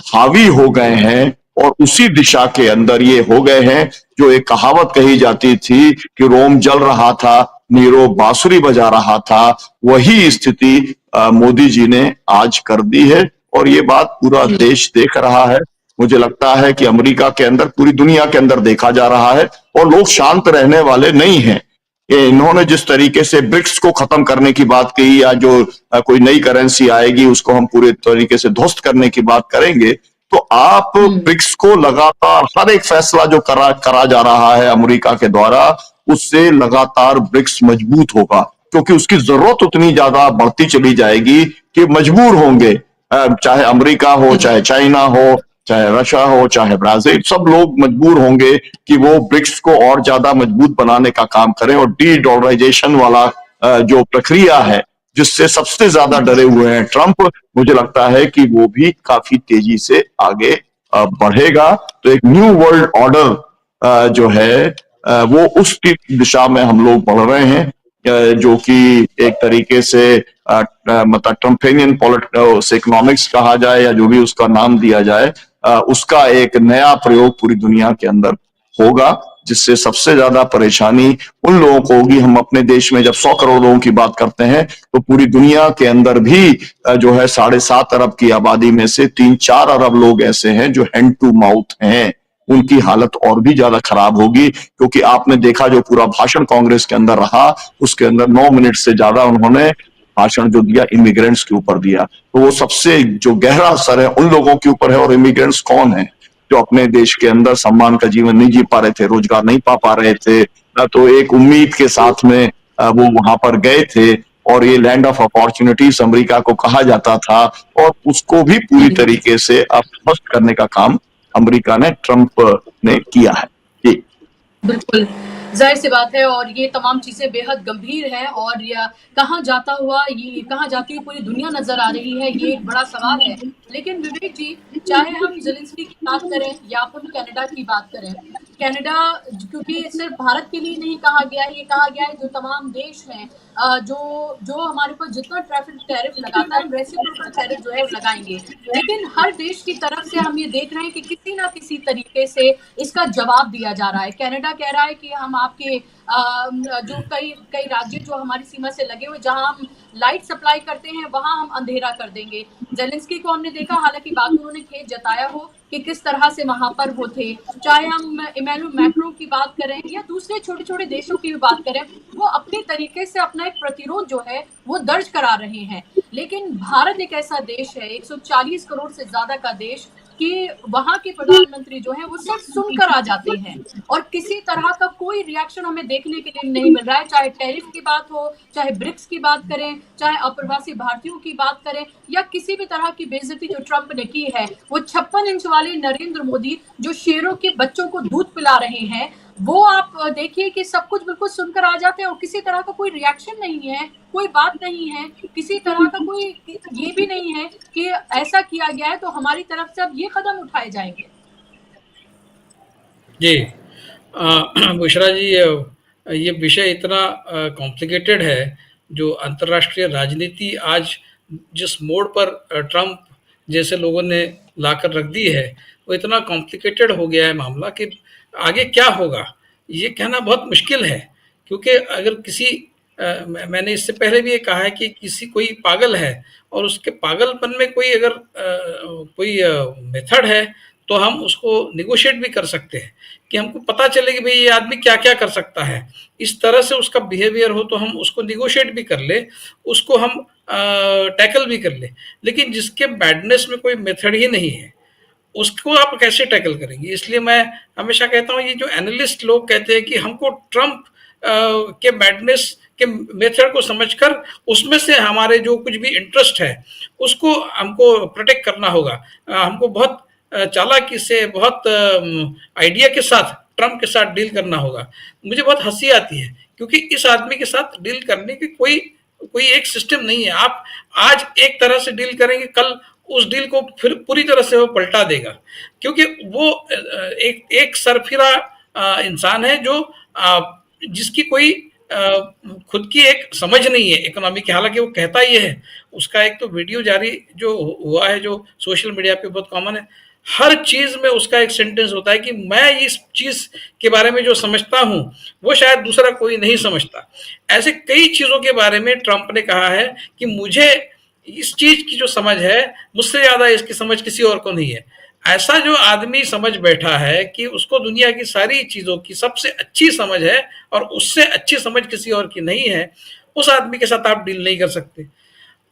हावी हो गए हैं। और उसी दिशा के अंदर ये हो गए हैं। जो एक कहावत कही जाती थी कि रोम जल रहा था, नीरो बांसुरी बजा रहा था, वही स्थिति मोदी जी ने आज कर दी है और ये बात पूरा जी देश देख रहा है। मुझे लगता है कि अमेरिका के अंदर, पूरी दुनिया के अंदर देखा जा रहा है और लोग शांत रहने वाले नहीं हैं। ये इन्होंने जिस तरीके से ब्रिक्स को खत्म करने की बात कही, या जो कोई नई करेंसी आएगी उसको हम पूरे तरीके से ध्वस्त करने की बात करेंगे, तो आप ब्रिक्स को लगातार हर एक फैसला जो करा जा रहा है अमेरिका के द्वारा, उससे लगातार ब्रिक्स मजबूत होगा, क्योंकि उसकी जरूरत उतनी ज्यादा बढ़ती चली जाएगी कि मजबूर होंगे, चाहे अमेरिका हो, चाहे चाइना हो, चाहे रशिया हो, चाहे ब्राजील, सब लोग मजबूर होंगे कि वो ब्रिक्स को और ज्यादा मजबूत बनाने का काम करें। और डी डॉलराइजेशन वाला जो प्रक्रिया है, जिससे सबसे ज्यादा डरे हुए हैं ट्रंप, मुझे लगता है कि वो भी काफी तेजी से आगे बढ़ेगा। तो एक न्यू वर्ल्ड ऑर्डर जो है वो उस दिशा में हम लोग बढ़ रहे हैं, जो कि एक तरीके से मतलब ट्रम्पेनियन पॉलिटिक्स इकोनॉमिक्स कहा जाए या जो भी उसका नाम दिया जाए, उसका एक नया प्रयोग पूरी दुनिया के अंदर होगा, जिससे सबसे ज्यादा परेशानी उन लोगों को होगी। हम अपने देश में जब 100 करोड़ लोगों की बात करते हैं, तो पूरी दुनिया के अंदर भी जो है 7.5 अरब की आबादी में से 3-4 अरब लोग ऐसे हैं जो हैंड टू माउथ हैं। उनकी हालत और भी ज्यादा खराब होगी, क्योंकि आपने देखा जो पूरा भाषण कांग्रेस के अंदर रहा, उसके अंदर 9 मिनट से ज्यादा उन्होंने भाषण जो दिया इमिग्रेंट्स के ऊपर दिया। तो वो सबसे जो गहरा असर है उन लोगों के ऊपर है। और इमिग्रेंट्स कौन है? जो अपने देश के अंदर सम्मान का जीवन नहीं जी पा रहे थे, रोजगार नहीं पा रहे थे, तो एक उम्मीद के साथ में वो वहां पर गए थे, और ये लैंड ऑफ अपॉर्चुनिटीज अमेरिका को कहा जाता था, और उसको भी पूरी तरीके से अब ध्वस्त करने का काम अमेरिका ने, ट्रंप ने किया है। जी बिल्कुल, ज़ाहिर सी बात है और ये तमाम चीज़ें बेहद गंभीर हैं और या कहाँ जाता हुआ ये कहाँ जाती हुई पूरी दुनिया नज़र आ रही है, ये एक बड़ा सवाल है। लेकिन विवेक जी, चाहे हम ज़ेलेंस्की की बात करें या फिर कनाडा की बात करें, कनाडा क्योंकि सिर्फ भारत के लिए नहीं कहा गया है, ये कहा गया है जो तमाम देश हैं जो जो हमारे ऊपर जितना ट्रैफिक टैरिफ लगाता है, हम रेसिप्रोकल टैरिफ जो है लगाएंगे। लेकिन हर देश की तरफ से हम ये देख रहे हैं कि किसी ना किसी तरीके से इसका जवाब दिया जा रहा है। कनाडा कह रहा है कि हम आपके जो कई कई राज्य जो हमारी सीमा से लगे हुए, जहां हम लाइट सप्लाई करते हैं, वहां हम अंधेरा कर देंगे। ज़ेलेंस्की को हमने देखा, हालांकि बाद में उन्होंने खेद जताया हो कि किस तरह से वहां पर वो थे। चाहे हम इमैनुअल मैक्रों की बात करें या दूसरे छोटे छोटे देशों की भी बात करें, वो अपने तरीके से अपना एक प्रतिरोध जो है वो दर्ज करा रहे हैं। लेकिन भारत एक ऐसा देश है, 140 करोड़ से ज्यादा का देश, कि वहां के प्रधानमंत्री जो हैं वो सिर्फ सुनकर आ जाते हैं और किसी तरह का कोई रिएक्शन हमें देखने के लिए नहीं मिल रहा है। चाहे टैरिफ की बात हो, चाहे ब्रिक्स की बात करें, चाहे अप्रवासी भारतीयों की बात करें, या किसी भी तरह की बेइज्जती जो ट्रंप ने की है। वो 56 इंच वाले नरेंद्र मोदी जो शेरों के बच्चों को दूध पिला रहे हैं, वो आप देखिए कि सब कुछ बिल्कुल सुनकर आ जाते हैं और किसी तरह का कोई रिएक्शन नहीं है, कोई बात नहीं है, किसी तरह का कोई ये भी नहीं है कि ऐसा किया गया है तो हमारी तरफ से अब ये कदम उठाए जाएंगे। जी बुशरा जी, ये विषय इतना कॉम्प्लिकेटेड है। जो अंतर्राष्ट्रीय राजनीति आज जिस मोड़ पर ट्रंप जैसे लोगों ने लाकर रख दी है, वो इतना कॉम्प्लिकेटेड हो गया है मामला कि आगे क्या होगा ये कहना बहुत मुश्किल है। क्योंकि अगर किसी मैंने इससे पहले भी ये कहा है कि किसी कोई पागल है और उसके पागलपन में कोई अगर कोई मेथड है, तो हम उसको निगोशिएट भी कर सकते हैं कि हमको पता चले कि भाई ये आदमी क्या क्या कर सकता है। इस तरह से उसका बिहेवियर हो तो हम उसको निगोशिएट भी कर ले, उसको हम टैकल भी कर ले। लेकिन जिसके बैडनेस में कोई मेथड ही नहीं है, उसको आप कैसे टैकल करेंगे? इसलिए मैं हमेशा कहता हूँ, ये जो एनालिस्ट लोग कहते हैं कि हमको ट्रंप के बैडनेस के मेथड को समझकर उसमें से हमारे जो कुछ भी इंटरेस्ट है उसको हमको प्रोटेक्ट करना होगा। हमको बहुत चालाकी से, बहुत आइडिया के साथ ट्रंप के साथ डील करना होगा। मुझे बहुत हंसी आती है क्योंकि इस आदमी के साथ डील करने की कोई कोई एक सिस्टम नहीं है। आप आज एक तरह से डील करेंगे, कल उस डील को फिर पूरी तरह से वो पलटा देगा, क्योंकि वो एक सरफिरा इंसान है जो जिसकी कोई खुद की एक समझ नहीं है इकोनॉमी की। हालांकि वो कहता ये है, उसका एक तो वीडियो जारी जो हुआ है, जो सोशल मीडिया पे बहुत कॉमन है, हर चीज में उसका एक सेंटेंस होता है कि मैं इस चीज के बारे में जो समझता हूं वो शायद दूसरा कोई नहीं समझता। ऐसे कई चीजों के बारे में ट्रंप ने कहा है कि मुझे इस चीज की जो समझ है मुझसे ज्यादा इसकी समझ किसी और को नहीं है। ऐसा जो आदमी समझ बैठा है कि उसको दुनिया की सारी चीजों की सबसे अच्छी समझ है और उससे अच्छी समझ किसी और की नहीं है, उस आदमी के साथ आप डील नहीं कर सकते।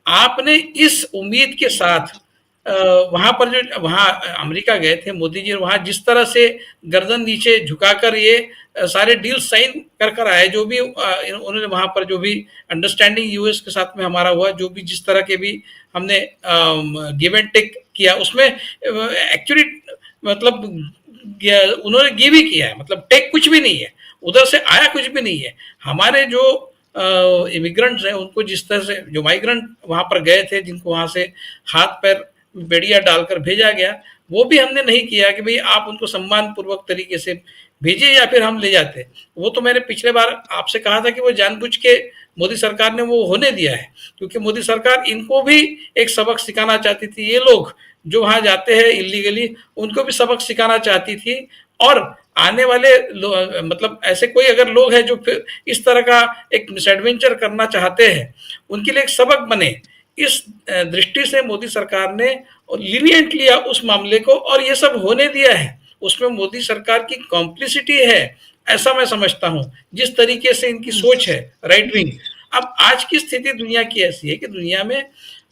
आपने इस उम्मीद के साथ वहां पर जो वहां अमेरिका गए थे मोदी जी, वहां जिस तरह से गर्दन नीचे झुकाकर ये सारे डील साइन कर कर आए, जो भी उन्होंने वहां पर जो भी अंडरस्टैंडिंग यूएस के साथ में हमारा हुआ, जो भी जिस तरह के भी हमने गिव एंड टेक किया, उसमें एक्चुअली मतलब उन्होंने गिव ही किया है, मतलब टेक कुछ भी नहीं है, उधर से आया कुछ भी नहीं है। हमारे जो इमिग्रेंट्स हैं उनको जिस तरह से जो माइग्रेंट वहां पर गए थे, जिनको वहां से हाथ पैर बेड़िया डालकर भेजा गया, वो भी हमने नहीं किया कि भाई आप उनको सम्मान पूर्वक तरीके से भेजिए या फिर हम ले जाते। वो तो मैंने पिछले बार आपसे कहा था कि वो जानबूझ के मोदी सरकार ने वो होने दिया है, क्योंकि मोदी सरकार इनको भी एक सबक सिखाना चाहती थी। ये लोग जो वहां जाते हैं इलीगली, उनको भी सबक सिखाना चाहती थी। और आने वाले मतलब ऐसे कोई अगर लोग हैं जो फिर इस तरह का एक मिसएडवेंचर करना चाहते हैं, उनके लिए एक सबक बने, इस दृष्टि से मोदी सरकार ने लीनियंट लिया उस मामले को और ये सब होने दिया है। उसमें मोदी सरकार की कॉम्प्लिसिटी है, ऐसा मैं समझता हूं, जिस तरीके से इनकी सोच है राइट विंग। अब आज की स्थिति दुनिया की ऐसी है कि दुनिया में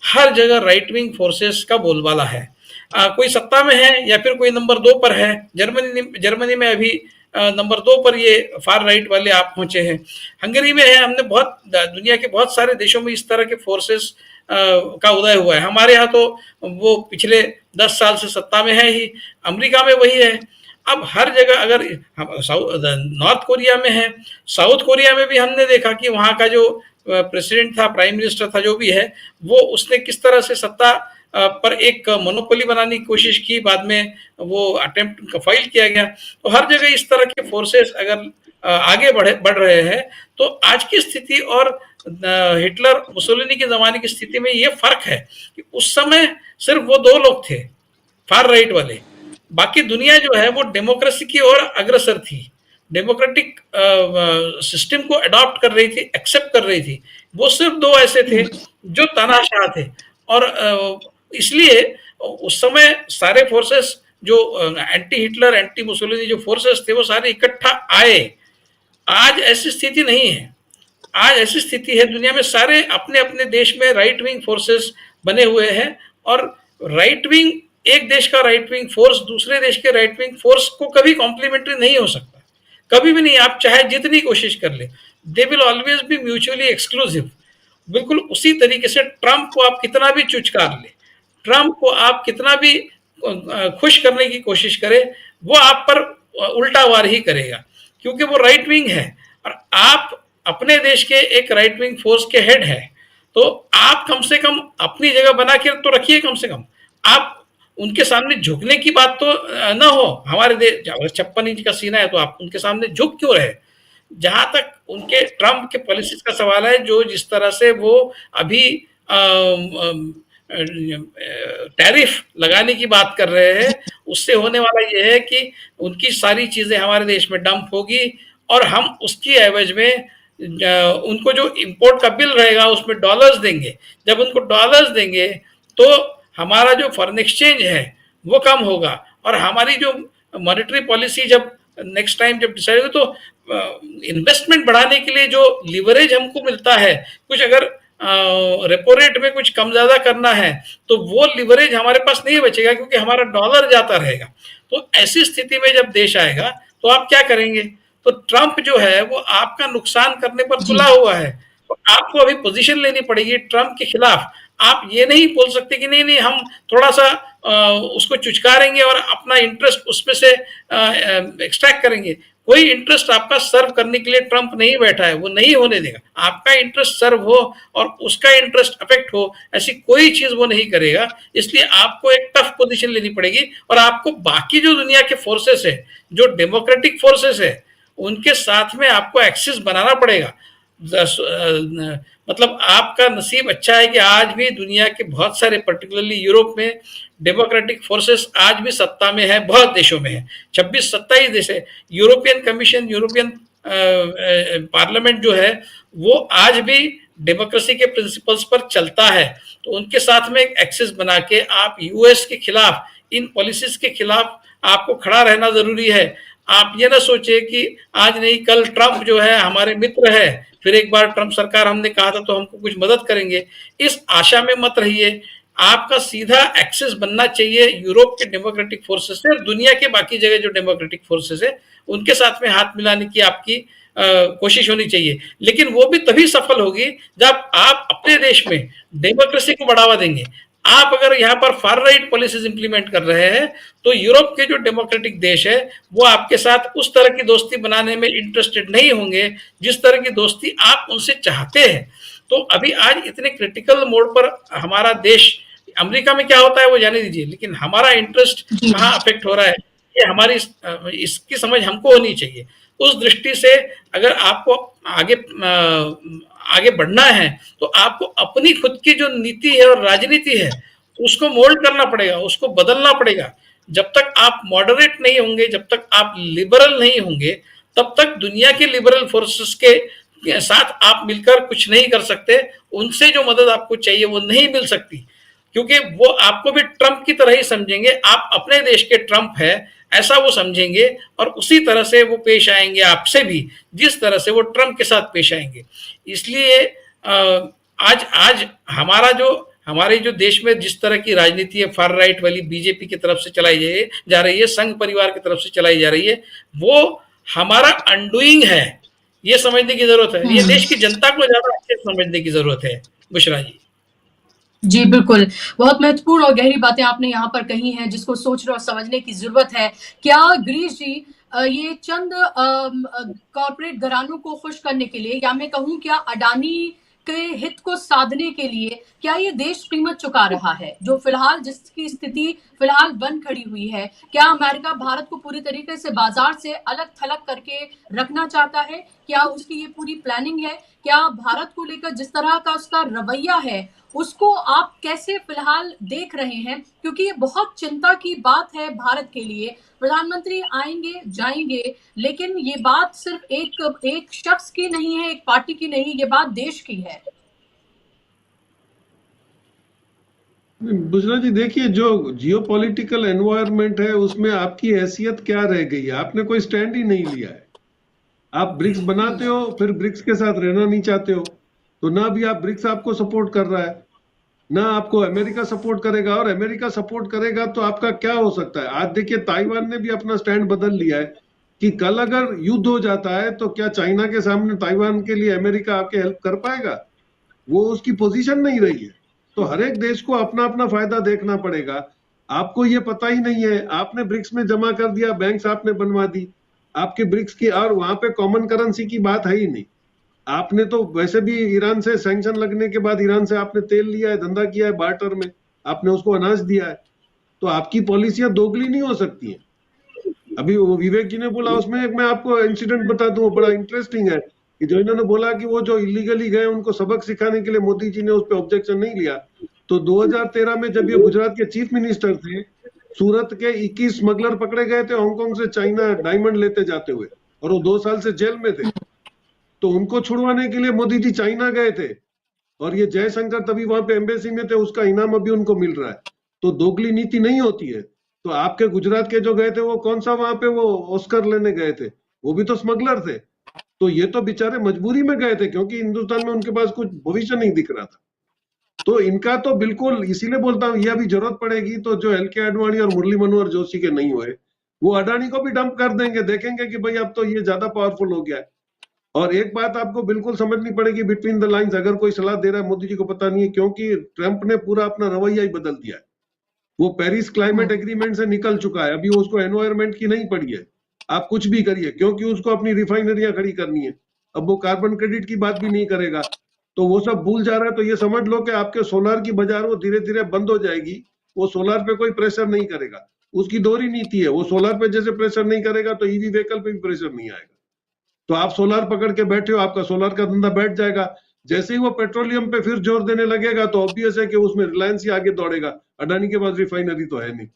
हर जगह राइट विंग फोर्सेस का बोलबाला है। कोई सत्ता में है या फिर कोई नंबर 2 पर है। जर्मनी में अभी नंबर 2 पर ये फार राइट वाले आप पहुंचे हैं। हंगरी में है। हमने बहुत दुनिया के बहुत सारे देशों में इस तरह के फोर्सेस का उदय हुआ है। हमारे यहाँ तो वो पिछले 10 साल से सत्ता में है ही। अमेरिका में वही है। अब हर जगह अगर नॉर्थ कोरिया में है, साउथ कोरिया में भी हमने देखा कि वहाँ का जो प्रेसिडेंट था, प्राइम मिनिस्टर था, जो भी है, वो उसने किस तरह से सत्ता पर एक मोनोपोली बनाने की कोशिश की। बाद में वो अटेम्प्ट फाइल किया गया। तो हर जगह इस तरह के फोर्सेस अगर आगे बढ़ रहे हैं, तो आज की स्थिति और हिटलर मुसोलिनी के जमाने की स्थिति में ये फर्क है कि उस समय सिर्फ वो 2 लोग थे फार राइट वाले। बाकी दुनिया जो है वो डेमोक्रेसी की ओर अग्रसर थी, डेमोक्रेटिक सिस्टम को अडॉप्ट कर रही थी, एक्सेप्ट कर रही थी। वो सिर्फ 2 ऐसे थे जो तानाशाह थे। और इसलिए उस समय सारे फोर्सेस जो एंटी हिटलर, एंटी मुसोलिनी जो फोर्सेस थे, वो सारे इकट्ठा आए। आज ऐसी स्थिति नहीं है। आज ऐसी स्थिति है दुनिया में सारे अपने अपने देश में राइट विंग फोर्सेस बने हुए हैं। और राइट विंग, एक देश का राइट विंग फोर्स दूसरे देश के राइट विंग फोर्स को कभी कॉम्प्लीमेंट्री नहीं हो सकता, कभी भी नहीं। आप चाहे जितनी कोशिश कर ले, they will always be mutually exclusive. बिल्कुल उसी तरीके से ट्रंप को आप कितना भी चुचकार ले, ट्रंप को आप कितना भी खुश करने की कोशिश करें, वो आप पर उल्टा वार ही करेगा, क्योंकि वो राइट विंग है। और आप अपने देश के एक राइट विंग फोर्स के हेड है, तो आप कम से कम अपनी जगह बना के तो रखिए। कम से कम आप उनके सामने झुकने की बात तो ना हो। हमारे देश 56 इंच का सीना है, तो आप उनके सामने झुक क्यों रहे। जहां तक उनके ट्रंप के पॉलिसीज का सवाल है, जो जिस तरह से वो अभी टैरिफ लगाने की बात कर रहे हैं, उससे होने वाला ये है कि उनकी सारी चीजें हमारे देश में डंप होगी और हम उसकी एवज में उनको जो इंपोर्ट का बिल रहेगा उसमें डॉलर्स देंगे। जब उनको डॉलर्स देंगे तो हमारा जो फॉरेन एक्सचेंज है वो कम होगा। और हमारी जो मॉनेटरी पॉलिसी जब नेक्स्ट टाइम जब डिसाइड हो, तो इन्वेस्टमेंट बढ़ाने के लिए जो लिवरेज हमको मिलता है, कुछ अगर रेपो रेट में कुछ कम ज्यादा करना है, तो वो लिवरेज हमारे पास नहीं बचेगा, क्योंकि हमारा डॉलर जाता रहेगा। तो ऐसी स्थिति में जब देश आएगा तो आप क्या करेंगे। तो ट्रंप जो है वो आपका नुकसान करने पर तुला हुआ है। तो आपको अभी पोजीशन लेनी पड़ेगी ट्रंप के खिलाफ। आप ये नहीं बोल सकते कि नहीं हम थोड़ा सा उसको चुचकारेंगे और अपना इंटरेस्ट उसमें से एक्सट्रैक्ट करेंगे। कोई इंटरेस्ट आपका सर्व करने के लिए ट्रंप नहीं बैठा है, वो नहीं होने देगा। आपका इंटरेस्ट सर्व हो और उसका इंटरेस्ट अफेक्ट हो, ऐसी कोई चीज वो नहीं करेगा। इसलिए आपको एक टफ पोजीशन लेनी पड़ेगी और आपको बाकी जो दुनिया के फोर्सेस है, जो डेमोक्रेटिक फोर्सेस है, उनके साथ में आपको एक्सेस बनाना पड़ेगा। मतलब आपका नसीब अच्छा है कि आज भी दुनिया के बहुत सारे, पर्टिकुलरली यूरोप में, डेमोक्रेटिक फोर्सेस आज भी सत्ता में है, बहुत देशों में है, 26-27 देश है। यूरोपियन कमीशन, यूरोपियन पार्लियामेंट जो है वो आज भी डेमोक्रेसी के प्रिंसिपल्स पर चलता है। तो उनके साथ में एक एक्सेस बना के आप यूएस के खिलाफ, इन पॉलिसीज के खिलाफ आपको खड़ा रहना जरूरी है। आप ये ना सोचे कि आज नहीं कल ट्रंप जो है हमारे मित्र है, फिर एक बार ट्रंप सरकार हमने कहा था तो हमको कुछ मदद करेंगे, इस आशा में मत रहिए। आपका सीधा एक्सेस बनना चाहिए यूरोप के डेमोक्रेटिक फोर्सेस से, और दुनिया के बाकी जगह जो डेमोक्रेटिक फोर्सेस है उनके साथ में हाथ मिलाने की आपकी कोशिश होनी चाहिए। लेकिन वो भी तभी सफल होगी जब आप अपने देश में डेमोक्रेसी को बढ़ावा देंगे। आप अगर यहाँ पर फार राइट पॉलिसीज इंप्लीमेंट कर रहे हैं तो यूरोप के जो डेमोक्रेटिक देश है वो आपके साथ उस तरह की दोस्ती बनाने में इंटरेस्टेड नहीं होंगे जिस तरह की दोस्ती आप उनसे चाहते हैं। तो अभी आज इतने क्रिटिकल मोड पर हमारा देश, अमेरिका में क्या होता है वो जाने दीजिए, लेकिन हमारा इंटरेस्ट कहाँ अफेक्ट हो रहा है ये हमारी इसकी समझ हमको होनी चाहिए। उस दृष्टि से अगर आपको आगे बढ़ना है तो आपको अपनी खुद की जो नीति है और राजनीति है उसको मोल्ड करना पड़ेगा, उसको बदलना पड़ेगा। जब तक आप मॉडरेट नहीं होंगे, जब तक आप लिबरल नहीं होंगे, तब तक दुनिया के लिबरल फोर्सेस के साथ आप मिलकर कुछ नहीं कर सकते। उनसे जो मदद आपको चाहिए वो नहीं मिल सकती, क्योंकि वो आपको भी ट्रंप की तरह ही समझेंगे। आप अपने देश के ट्रंप है ऐसा वो समझेंगे और उसी तरह से वो पेश आएंगे आपसे भी, जिस तरह से वो ट्रंप के साथ पेश आएंगे। इसलिए आज हमारे जो देश में जिस तरह की राजनीति है, फार राइट वाली बीजेपी की तरफ से चलाई जा रही है, संघ परिवार की तरफ से चलाई जा रही है, वो हमारा अनडूइंग है, ये समझने की जरूरत है। ये देश की जनता को ज्यादा अच्छे से समझने की जरूरत है। बुशरा जी। जी बिल्कुल, बहुत महत्वपूर्ण और गहरी बातें आपने यहाँ पर कही हैं जिसको सोचने और समझने की जरूरत है। क्या गिरीश जी ये चंद कॉर्पोरेट घरानों को खुश करने के लिए, या मैं कहूँ क्या अडानी के हित को साधने के लिए, क्या ये देश कीमत चुका रहा है जो फिलहाल जिसकी स्थिति फिलहाल बन खड़ी हुई है? क्या अमेरिका भारत को पूरी तरीके से बाजार से अलग थलग करके रखना चाहता है? क्या उसकी ये पूरी प्लानिंग है? क्या भारत को लेकर जिस तरह का उसका रवैया है उसको आप कैसे फिलहाल देख रहे हैं? क्योंकि ये बहुत चिंता की बात है भारत के लिए। प्रधानमंत्री आएंगे जाएंगे, लेकिन ये बात सिर्फ एक शख्स की नहीं है, एक पार्टी की नहीं, ये बात देश की है। बुशरा जी देखिए, जो जियोपॉलिटिकल एनवायरनमेंट है उसमें आपकी हैसियत क्या रह गई है? आपने कोई स्टैंड ही नहीं लिया है। आप ब्रिक्स बनाते हो, फिर ब्रिक्स के साथ रहना नहीं चाहते हो, तो ना भी आप ब्रिक्स आपको सपोर्ट कर रहा है, ना आपको अमेरिका सपोर्ट करेगा। और अमेरिका सपोर्ट करेगा तो आपका क्या हो सकता है? आज देखिए ताइवान ने भी अपना स्टैंड बदल लिया है कि कल अगर युद्ध हो जाता है तो क्या चाइना के सामने ताइवान के लिए अमेरिका आके हेल्प कर पाएगा? वो उसकी पोजीशन नहीं रही है। तो हर एक देश को अपना अपना फायदा देखना पड़ेगा। आपको ये पता ही नहीं है, आपने ब्रिक्स में जमा कर दिया, बैंक्स आपने बनवा दी आपके ब्रिक्स की, और वहां पे कॉमन करेंसी की बात है ही नहीं। आपने तो वैसे भी ईरान से सैंक्शन लगने के बाद ईरान से आपने तेल लिया है, धंधा किया है बार्टर में, आपने उसको अनाज दिया है, तो आपकी पॉलिसियां दोगली नहीं हो सकती हैं। अभी वो विवेक जी ने बोला, उसमें एक मैं आपको इंसिडेंट बता दूं, बड़ा इंटरेस्टिंग है कि जो इन्होंने बोला कि वो जो इलीगली गए उनको सबक सिखाने के लिए मोदी जी ने उस पर ऑब्जेक्शन नहीं लिया। तो 2013 में जब ये गुजरात के चीफ मिनिस्टर थे, सूरत के 21 स्मगलर पकड़े गए थे हांगकांग से चाइना डायमंड लेते जाते हुए, और वो 2 साल से जेल में थे। तो उनको छुड़वाने के लिए मोदी जी चाइना गए थे, और ये जयशंकर तभी वहां पे एम्बेसी में थे, उसका इनाम अभी उनको मिल रहा है। तो दोगली नीति नहीं होती है। तो आपके गुजरात के जो गए थे वो कौन सा वहां पे वो ऑस्कर लेने गए थे, वो भी तो स्मगलर थे। तो ये तो बेचारे मजबूरी में गए थे क्योंकि हिंदुस्तान में उनके पास कुछ भविष्य नहीं दिख रहा था। तो इनका तो बिल्कुल, इसीलिए बोलता हूँ, ये अभी जरूरत पड़ेगी तो जो एल.के. आडवाणी और मुरली मनोहर जोशी के नहीं हुए, वो अडानी को भी डंप कर देंगे, देखेंगे कि भाई अब तो ये ज्यादा पावरफुल हो गया है। और एक बात आपको बिल्कुल समझनी पड़ेगी बिटवीन द लाइंस, अगर कोई सलाह दे रहा है मोदी जी को पता नहीं है, क्योंकि ट्रंप ने पूरा अपना रवैया ही बदल दिया है। वो पेरिस क्लाइमेट एग्रीमेंट से निकल चुका है, अभी उसको एनवायरमेंट की नहीं पड़ी है। आप कुछ भी करिए, क्योंकि उसको अपनी रिफाइनरियां खड़ी करनी है। अब वो कार्बन क्रेडिट की बात भी नहीं करेगा, तो वो सब भूल जा रहा है। तो ये समझ लो कि आपके सोलार की बाजार वो धीरे धीरे बंद हो जाएगी। वो सोलार पे कोई प्रेशर नहीं करेगा, उसकी दोहरी नीति है। वो सोलार पे जैसे प्रेशर नहीं करेगा तो ईवी व्हीकल पे भी प्रेशर नहीं आएगा। तो आप सोलार पकड़ के बैठे हो, आपका सोलार का धंधा बैठ जाएगा। जैसे ही वो पेट्रोलियम पे फिर जोर देने लगेगा तो ऑब्वियस है कि उसमें रिलायंस ही आगे दौड़ेगा, अडानी के पास रिफाइनरी तो है नहीं।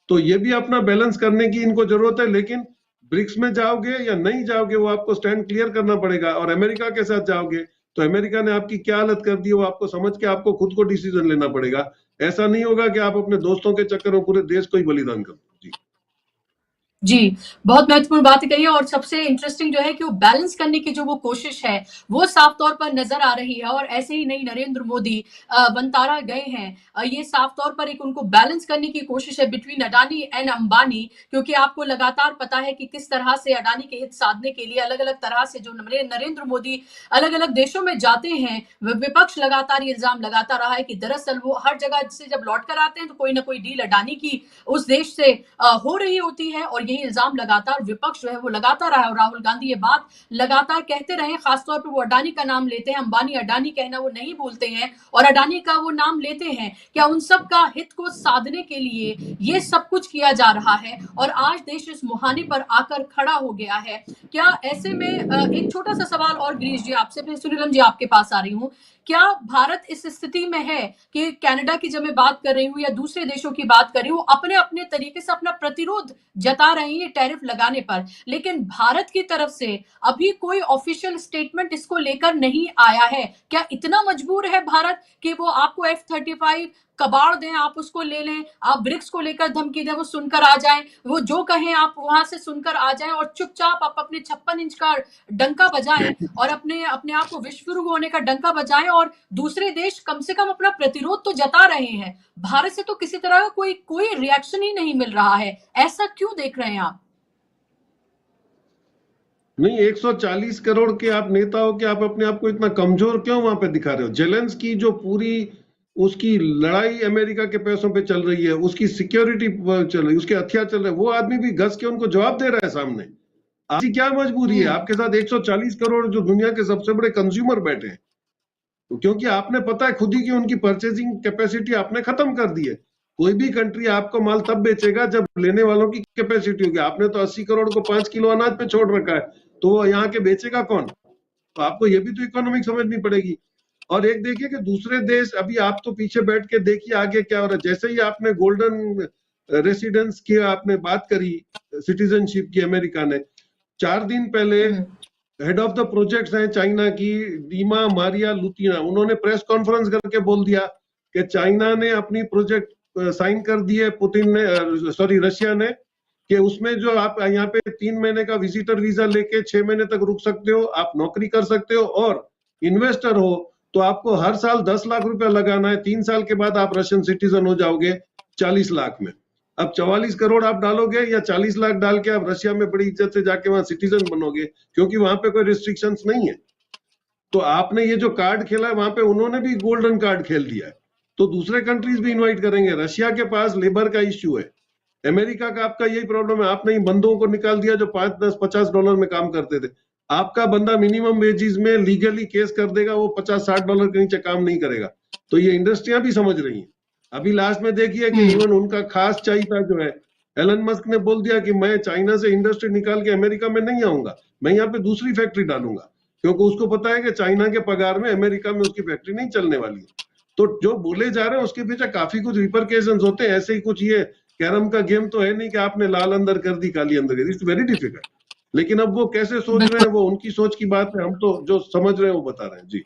तो ये भी अपना बैलेंस करने की इनको जरूरत है, लेकिन ब्रिक्स में जाओगे या नहीं जाओगे वो आपको स्टैंड क्लियर करना पड़ेगा। और अमेरिका के साथ जाओगे तो अमेरिका ने आपकी क्या हालत कर दी है वो आपको समझ के आपको खुद को डिसीजन लेना पड़ेगा। ऐसा नहीं होगा कि आप अपने दोस्तों के चक्कर में पूरे देश को ही बलिदान कर दो। जी जी, बहुत महत्वपूर्ण बात कही है और सबसे इंटरेस्टिंग जो है कि वो बैलेंस करने की जो वो कोशिश है, वो साफ तौर पर नज़र आ रही है और ऐसे ही नहीं नरेंद्र मोदी वनतारा गए हैं। ये साफ तौर पर एक उनको बैलेंस करने की कोशिश है बिटवीन अडानी एंड अंबानी, क्योंकि आपको लगातार पता है कि किस तरह से अडानी के हित साधने के लिए अलग-अलग तरह से जो नरेंद्र मोदी अलग-अलग देशों में जाते हैं, विपक्ष लगातार ये इल्ज़ाम लगाता रहा है कि दरअसल वो हर जगह से जब लौट कर आते हैं तो कोई ना कोई डील अडानी की उस देश से हो रही होती है और यही इल्जाम लगातार विपक्ष जो है वो लगाता रहा है और राहुल गांधी ये बात लगातार कहते रहे। खासतौर पर वो अडानी का नाम लेते हैं, अंबानी अडानी कहना वो नहीं भूलते हैं और अडानी का वो नाम लेते हैं। क्या उन सब का हित को साधने के लिए ये सब कुछ किया जा रहा है और आज देश इस मुहाने पर आकर खड़ा हो गया है? क्या ऐसे में एक छोटा सा सवाल और गिरीश जी आपसे, फिर सुनीलम जी आपके पास आ रही हूँ, क्या भारत इस स्थिति में है कि कनाडा की जब मैं बात कर रही हूँ या दूसरे देशों की बात कर रही हूँ अपने अपने तरीके से अपना प्रतिरोध जता रही है टैरिफ लगाने पर, लेकिन भारत की तरफ से अभी कोई ऑफिशियल स्टेटमेंट इसको लेकर नहीं आया है? क्या इतना मजबूर है भारत कि वो आपको F-35 कबाड़ दें, आप उसको ले लें, आप ब्रिक्स को लेकर धमकी दें, वो सुनकर आ जाएं, वो जो कहें आप वहां से सुनकर आ जाएं और चुपचाप आप अपने 56 इंच का डंका बजाएं और अपने अपने आप को विश्व गुरु होने का डंका बजाएं और दूसरे देश कम से कम अपना प्रतिरोध तो जता रहे हैं। भारत से तो किसी तरह का कोई रिएक्शन ही नहीं मिल रहा है, ऐसा क्यों देख रहे हैं आप? नहीं, 140 करोड़ के आप नेता हो कि आप अपने आप को इतना कमजोर क्यों वहां पे दिखा रहे हो? जेलेंस्की जो पूरी उसकी लड़ाई अमेरिका के पैसों पे चल रही है, उसकी सिक्योरिटी चल रही है, उसके हथियार चल रहे हैं, वो आदमी भी घस के उनको जवाब दे रहा है सामने। आपकी क्या मजबूरी है? आपके साथ 140 करोड़ जो दुनिया के सबसे बड़े कंज्यूमर बैठे हैं, तो क्योंकि आपने पता है खुद ही कि उनकी परचेजिंग कैपेसिटी आपने खत्म कर दी है। कोई भी कंट्री आपको माल तब बेचेगा जब लेने वालों की कैपेसिटी होगी। आपने तो 80 करोड़ को 5 किलो अनाज पे छोड़ रखा है, तो वो यहाँ के बेचेगा कौन? तो आपको ये भी तो इकोनॉमिक समझनी पड़ेगी। और एक देखिए कि दूसरे देश, अभी आप तो पीछे बैठ के देखिए आगे क्या हो रहा है। जैसे ही आपने गोल्डन रेसिडेंस की आपने बात करी, सिटीजनशिप की, अमेरिका ने 4 दिन पहले हेड ऑफ द प्रोजेक्ट्स हैं चाइना की, डीमा मारिया लुतीना, उन्होंने प्रेस कॉन्फ्रेंस करके बोल दिया कि चाइना ने अपनी प्रोजेक्ट साइन कर दी है, पुतिन ने, सॉरी रशिया ने, कि उसमें जो आप यहाँ पे 3 महीने का विजिटर वीजा लेके 6 महीने तक रुक सकते हो, आप नौकरी कर सकते हो और इन्वेस्टर हो तो आपको हर साल 10 लाख रुपया लगाना है। 3 साल के बाद आप रशियन सिटीजन हो जाओगे 40 लाख में। अब 44 करोड़ आप डालोगे या 40 लाख डाल के आप रशिया में बड़ी इज्जत से जाके वहां सिटीजन बनोगे, क्योंकि वहां पे कोई रिस्ट्रिक्शंस नहीं है। तो आपने ये जो कार्ड खेला है वहां पे उन्होंने भी गोल्डन कार्ड खेल दिया है, तो दूसरे कंट्रीज भी इन्वाइट करेंगे। रशिया के पास लेबर का इश्यू है, अमेरिका का आपका यही प्रॉब्लम है। आपने इन बंदों को निकाल दिया जो 5, 10, 50 डॉलर में काम करते थे। आपका बंदा मिनिमम वेजेस में लीगली केस कर देगा, वो 50-60 डॉलर के नीचे काम नहीं करेगा। तो ये इंडस्ट्रियां भी समझ रही हैं। अभी लास्ट में देखिए कि इवन उनका खास चाहिए जो है, एलन मस्क ने बोल दिया कि मैं चाइना से इंडस्ट्री निकाल के अमेरिका में नहीं आऊंगा, मैं यहाँ पे दूसरी फैक्ट्री डालूंगा, क्योंकि उसको पता है कि चाइना के पगार में अमेरिका में उसकी फैक्ट्री नहीं चलने वाली है। तो जो बोले जा रहे हैं उसके पीछे काफी कुछ रिपरकेशंस होते हैं। ऐसे ही कुछ ये कैरम का गेम तो है नहीं कि आपने लाल अंदर कर दी काली अंदर कर दी, इट्स वेरी डिफिकल्ट। लेकिन अब वो कैसे सोच रहे हैं वो उनकी सोच की बात है, हम तो जो समझ रहे हैं वो बता रहे हैं। जी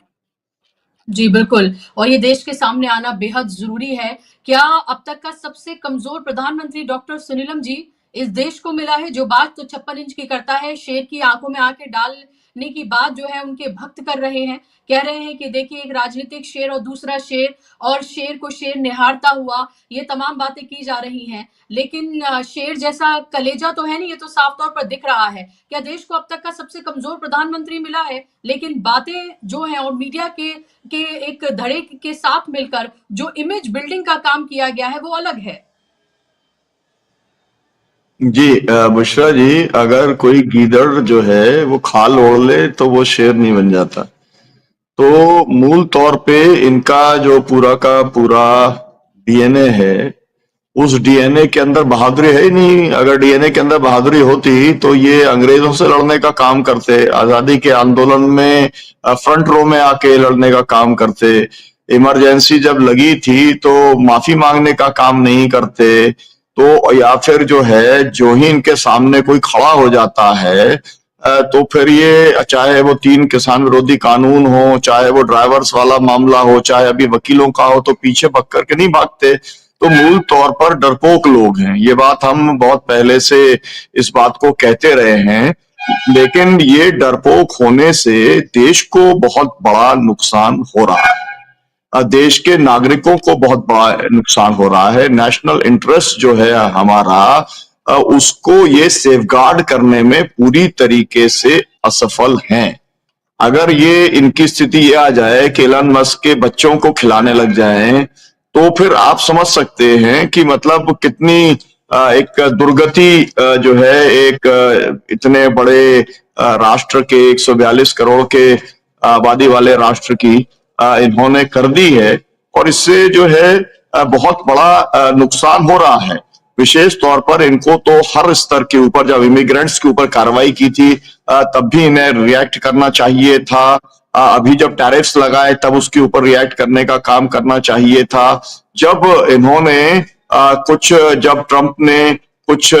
जी बिल्कुल, और ये देश के सामने आना बेहद जरूरी है। क्या अब तक का सबसे कमजोर प्रधानमंत्री डॉक्टर सुनीलम जी इस देश को मिला है, जो बात तो 56 इंच की करता है, शेर की आंखों में आंखें डालने की बात जो है उनके भक्त कर रहे हैं, कह रहे हैं कि देखिए एक राजनीतिक शेर और दूसरा शेर, और शेर को शेर निहारता हुआ, ये तमाम बातें की जा रही हैं, लेकिन शेर जैसा कलेजा तो है नहीं, ये तो साफ तौर पर दिख रहा है। क्या देश को अब तक का सबसे कमजोर प्रधानमंत्री मिला है, लेकिन बातें जो हैं और मीडिया के एक धड़े के साथ मिलकर जो इमेज बिल्डिंग का काम किया गया है वो अलग है? जी बुशरा जी, अगर कोई गीदड़ जो है वो खाल ओढ़ ले तो वो शेर नहीं बन जाता। तो मूल तौर पे इनका जो पूरा का पूरा डीएनए है उस डीएनए के अंदर बहादुरी है ही नहीं। अगर डीएनए के अंदर बहादुरी होती तो ये अंग्रेजों से लड़ने का काम करते, आजादी के आंदोलन में फ्रंट रो में आके लड़ने का काम करते, इमरजेंसी जब लगी थी तो माफी मांगने का काम नहीं करते। तो या फिर जो है, जो ही इनके सामने कोई खड़ा हो जाता है तो फिर ये, चाहे वो 3 किसान विरोधी कानून हो, चाहे वो ड्राइवर्स वाला मामला हो, चाहे अभी वकीलों का हो, तो पीछे भग करके नहीं भागते। तो मूल तौर पर डरपोक लोग हैं। ये बात हम बहुत पहले से इस बात को कहते रहे हैं, लेकिन ये डरपोक होने से देश को बहुत बड़ा नुकसान हो रहा है, देश के नागरिकों को बहुत बड़ा नुकसान हो रहा है। नेशनल इंटरेस्ट जो है हमारा, उसको ये सेफगार्ड करने में पूरी तरीके से असफल हैं। अगर ये इनकी स्थिति ये आ जाए कि एलन मस्क के बच्चों को खिलाने लग जाएं, तो फिर आप समझ सकते हैं कि मतलब कितनी एक दुर्गति जो है एक इतने बड़े राष्ट्र के 142 करोड़ के आबादी वाले राष्ट्र की इन्होंने कर दी है। और इससे जो है बहुत बड़ा नुकसान हो रहा है। विशेष तौर पर इनको तो हर स्तर के ऊपर, जब इमिग्रेंट्स के ऊपर कार्रवाई की थी तब भी इन्हें रिएक्ट करना चाहिए था। अभी जब टैरिफ्स लगाए तब उसके ऊपर रिएक्ट करने का काम करना चाहिए था। जब इन्होंने जब ट्रंप ने कुछ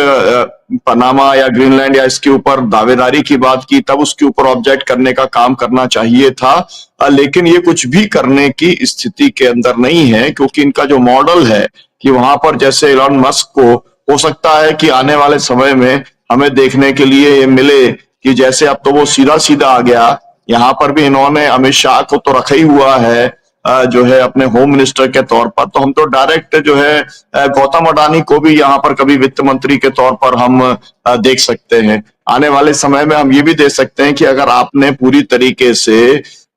पनामा या ग्रीनलैंड या इसके ऊपर दावेदारी की बात की, तब उसके ऊपर ऑब्जेक्ट करने का काम करना चाहिए था। लेकिन ये कुछ भी करने की स्थिति के अंदर नहीं है, क्योंकि इनका जो मॉडल है कि वहां पर जैसे एलन मस्क को हो सकता है कि आने वाले समय में हमें देखने के लिए ये मिले कि जैसे अब तो वो सीधा सीधा आ गया, यहाँ पर भी इन्होंने अमित शाह को तो रखा ही हुआ है जो है अपने होम मिनिस्टर के तौर पर। तो हम तो डायरेक्ट जो है गौतम अडानी को भी यहाँ पर कभी वित्त मंत्री के तौर पर हम देख सकते हैं। आने वाले समय में हम ये भी देख सकते हैं कि अगर आपने पूरी तरीके से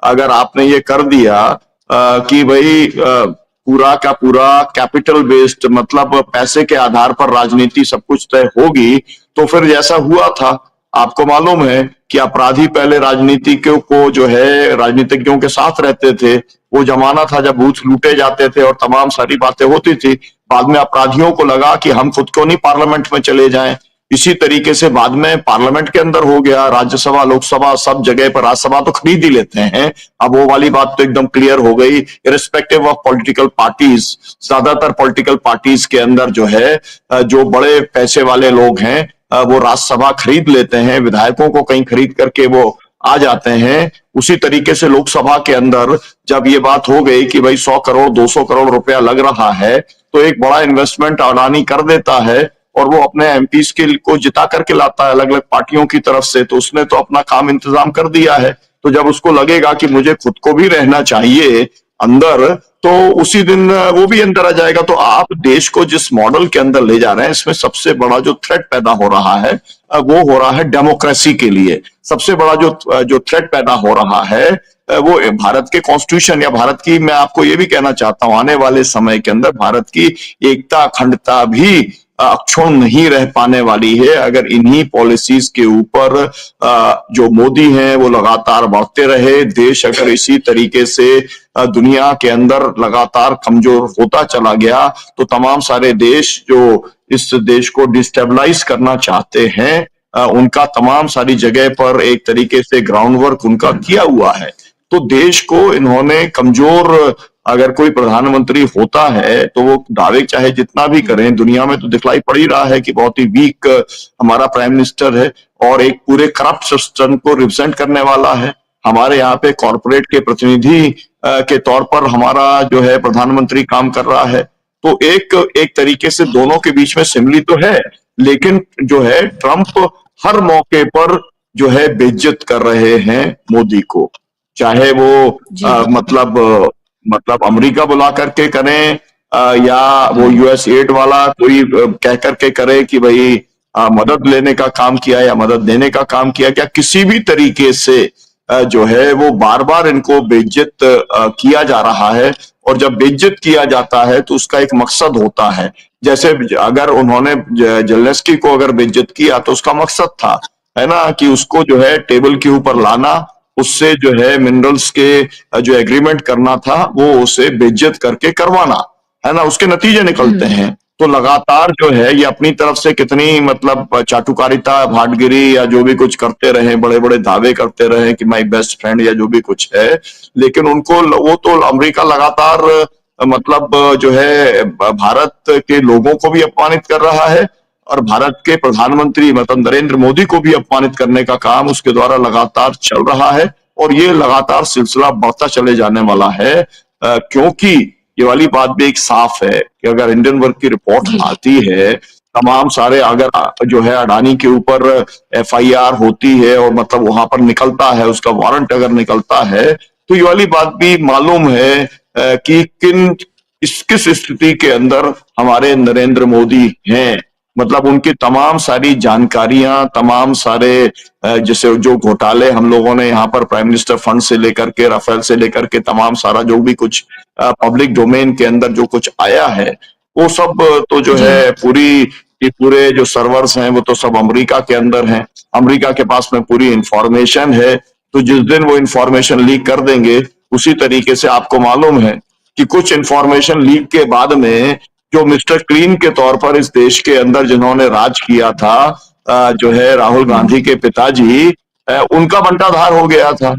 अगर आपने ये कर दिया कि भाई पूरा का पूरा कैपिटल बेस्ड, मतलब पैसे के आधार पर राजनीति सब कुछ तय होगी, तो फिर जैसा हुआ था, आपको मालूम है कि अपराधी पहले राजनीतिज्ञों को जो है राजनीतिज्ञों के साथ रहते थे। वो जमाना था जब बूथ लूटे जाते थे और तमाम सारी बातें होती थी। बाद में अपराधियों को लगा कि हम खुद क्यों नहीं पार्लियामेंट में चले जाएं। इसी तरीके से बाद में पार्लियामेंट के अंदर हो गया, राज्यसभा लोकसभा सब जगह पर, राज्यसभा तो खरीद ही लेते हैं। अब वो वाली बात तो एकदम क्लियर हो गई, इर्रिस्पेक्टिव ऑफ पॉलिटिकल पार्टीज। ज्यादातर पॉलिटिकल पार्टीज के अंदर जो है जो बड़े पैसे वाले लोग हैं वो राज्यसभा खरीद लेते हैं, विधायकों को कहीं खरीद करके वो आ जाते हैं। उसी तरीके से लोकसभा के अंदर जब ये बात हो गई कि भाई 100 करोड़ 200 करोड़ रुपया लग रहा है, तो एक बड़ा इन्वेस्टमेंट अडानी कर देता है और वो अपने एमपीज को जिता करके लाता है अलग अलग पार्टियों की तरफ से। तो उसने तो अपना काम इंतजाम कर दिया है। तो जब उसको लगेगा कि मुझे खुद को भी रहना चाहिए अंदर, तो उसी दिन वो भी अंदर आ जाएगा। तो आप देश को जिस मॉडल के अंदर ले जा रहे हैं, इसमें सबसे बड़ा जो थ्रेट पैदा हो रहा है वो हो रहा है डेमोक्रेसी के लिए। सबसे बड़ा जो थ्रेट पैदा हो रहा है वो भारत के कॉन्स्टिट्यूशन या भारत की, मैं आपको ये भी कहना चाहता हूं, आने वाले समय के अंदर भारत की एकता अखंडता भी अक्षुण्ण नहीं रह पाने वाली है अगर इन्हीं पॉलिसीज के ऊपर जो मोदी हैं वो लगातार बढ़ते रहे। देश अगर इसी तरीके से दुनिया के अंदर लगातार कमजोर होता चला गया, तो तमाम सारे देश जो इस देश को डिस्टेबलाइज करना चाहते हैं उनका तमाम सारी जगह पर एक तरीके से ग्राउंड वर्क उनका किया हुआ है। तो देश को इन्होंने कमजोर, अगर कोई प्रधानमंत्री होता है तो वो दावे चाहे जितना भी करें, दुनिया में तो दिखलाई पड़ ही रहा है कि बहुत ही वीक हमारा प्राइम मिनिस्टर है और एक पूरे करप्ट सिस्टम को रिप्रेजेंट करने वाला है। हमारे यहाँ पे कॉर्पोरेट के प्रतिनिधि के तौर पर हमारा जो है प्रधानमंत्री काम कर रहा है। तो एक तरीके से दोनों के बीच में सिमिली तो है, लेकिन जो है ट्रंप हर मौके पर जो है बेइज्जत कर रहे हैं मोदी को, चाहे वो मतलब अमेरिका बुला करके करें या वो यूएस एड वाला कोई कह करके करे कि भाई मदद लेने का काम किया या मदद देने का काम किया, क्या किसी भी तरीके से जो है वो बार बार इनको बेइज्जत किया जा रहा है। और जब बेइज्जत किया जाता है तो उसका एक मकसद होता है। जैसे अगर उन्होंने जेलेंस्की को अगर बेइज्जत किया तो उसका मकसद था, है ना, कि उसको जो है टेबल के ऊपर लाना, उससे जो है मिनरल्स के जो एग्रीमेंट करना था वो उसे बेइज्जत करके करवाना, है ना, उसके नतीजे निकलते हैं। तो लगातार जो है ये अपनी तरफ से कितनी मतलब चाटुकारिता, भाटगिरी या जो भी कुछ करते रहे, बड़े बड़े दावे करते रहे कि माई बेस्ट फ्रेंड या जो भी कुछ है, लेकिन उनको वो तो अमेरिका लगातार मतलब जो है भारत के लोगों को भी अपमानित कर रहा है और भारत के प्रधानमंत्री मतलब नरेंद्र मोदी को भी अपमानित करने का काम उसके द्वारा लगातार चल रहा है और ये लगातार सिलसिला बढ़ता चले जाने वाला है, क्योंकि ये वाली बात भी एक साफ है कि अगर हिंडनबर्ग की रिपोर्ट आती है, तमाम सारे अगर जो है अडानी के ऊपर एफआईआर होती है और मतलब वहां पर निकलता है, उसका वारंट अगर निकलता है, तो ये वाली बात भी मालूम है कि किस स्थिति के अंदर हमारे नरेंद्र मोदी हैं। मतलब उनकी तमाम सारी जानकारियां, तमाम सारे जैसे जो घोटाले हम लोगों ने यहाँ पर प्राइम मिनिस्टर फंड से लेकर के, राफेल से लेकर के तमाम सारा जो भी कुछ पब्लिक डोमेन के अंदर जो कुछ आया है, वो सब तो जो है पूरे जो सर्वर्स हैं वो तो सब अमेरिका के अंदर हैं। अमेरिका के पास में पूरी इंफॉर्मेशन है, तो जिस दिन वो इंफॉर्मेशन लीक कर देंगे, उसी तरीके से आपको मालूम है कि कुछ इंफॉर्मेशन लीक के बाद में जो मिस्टर क्लीन के तौर पर इस देश के अंदर जिन्होंने राज किया था, जो है राहुल गांधी के पिताजी, उनका बंटाधार हो गया था।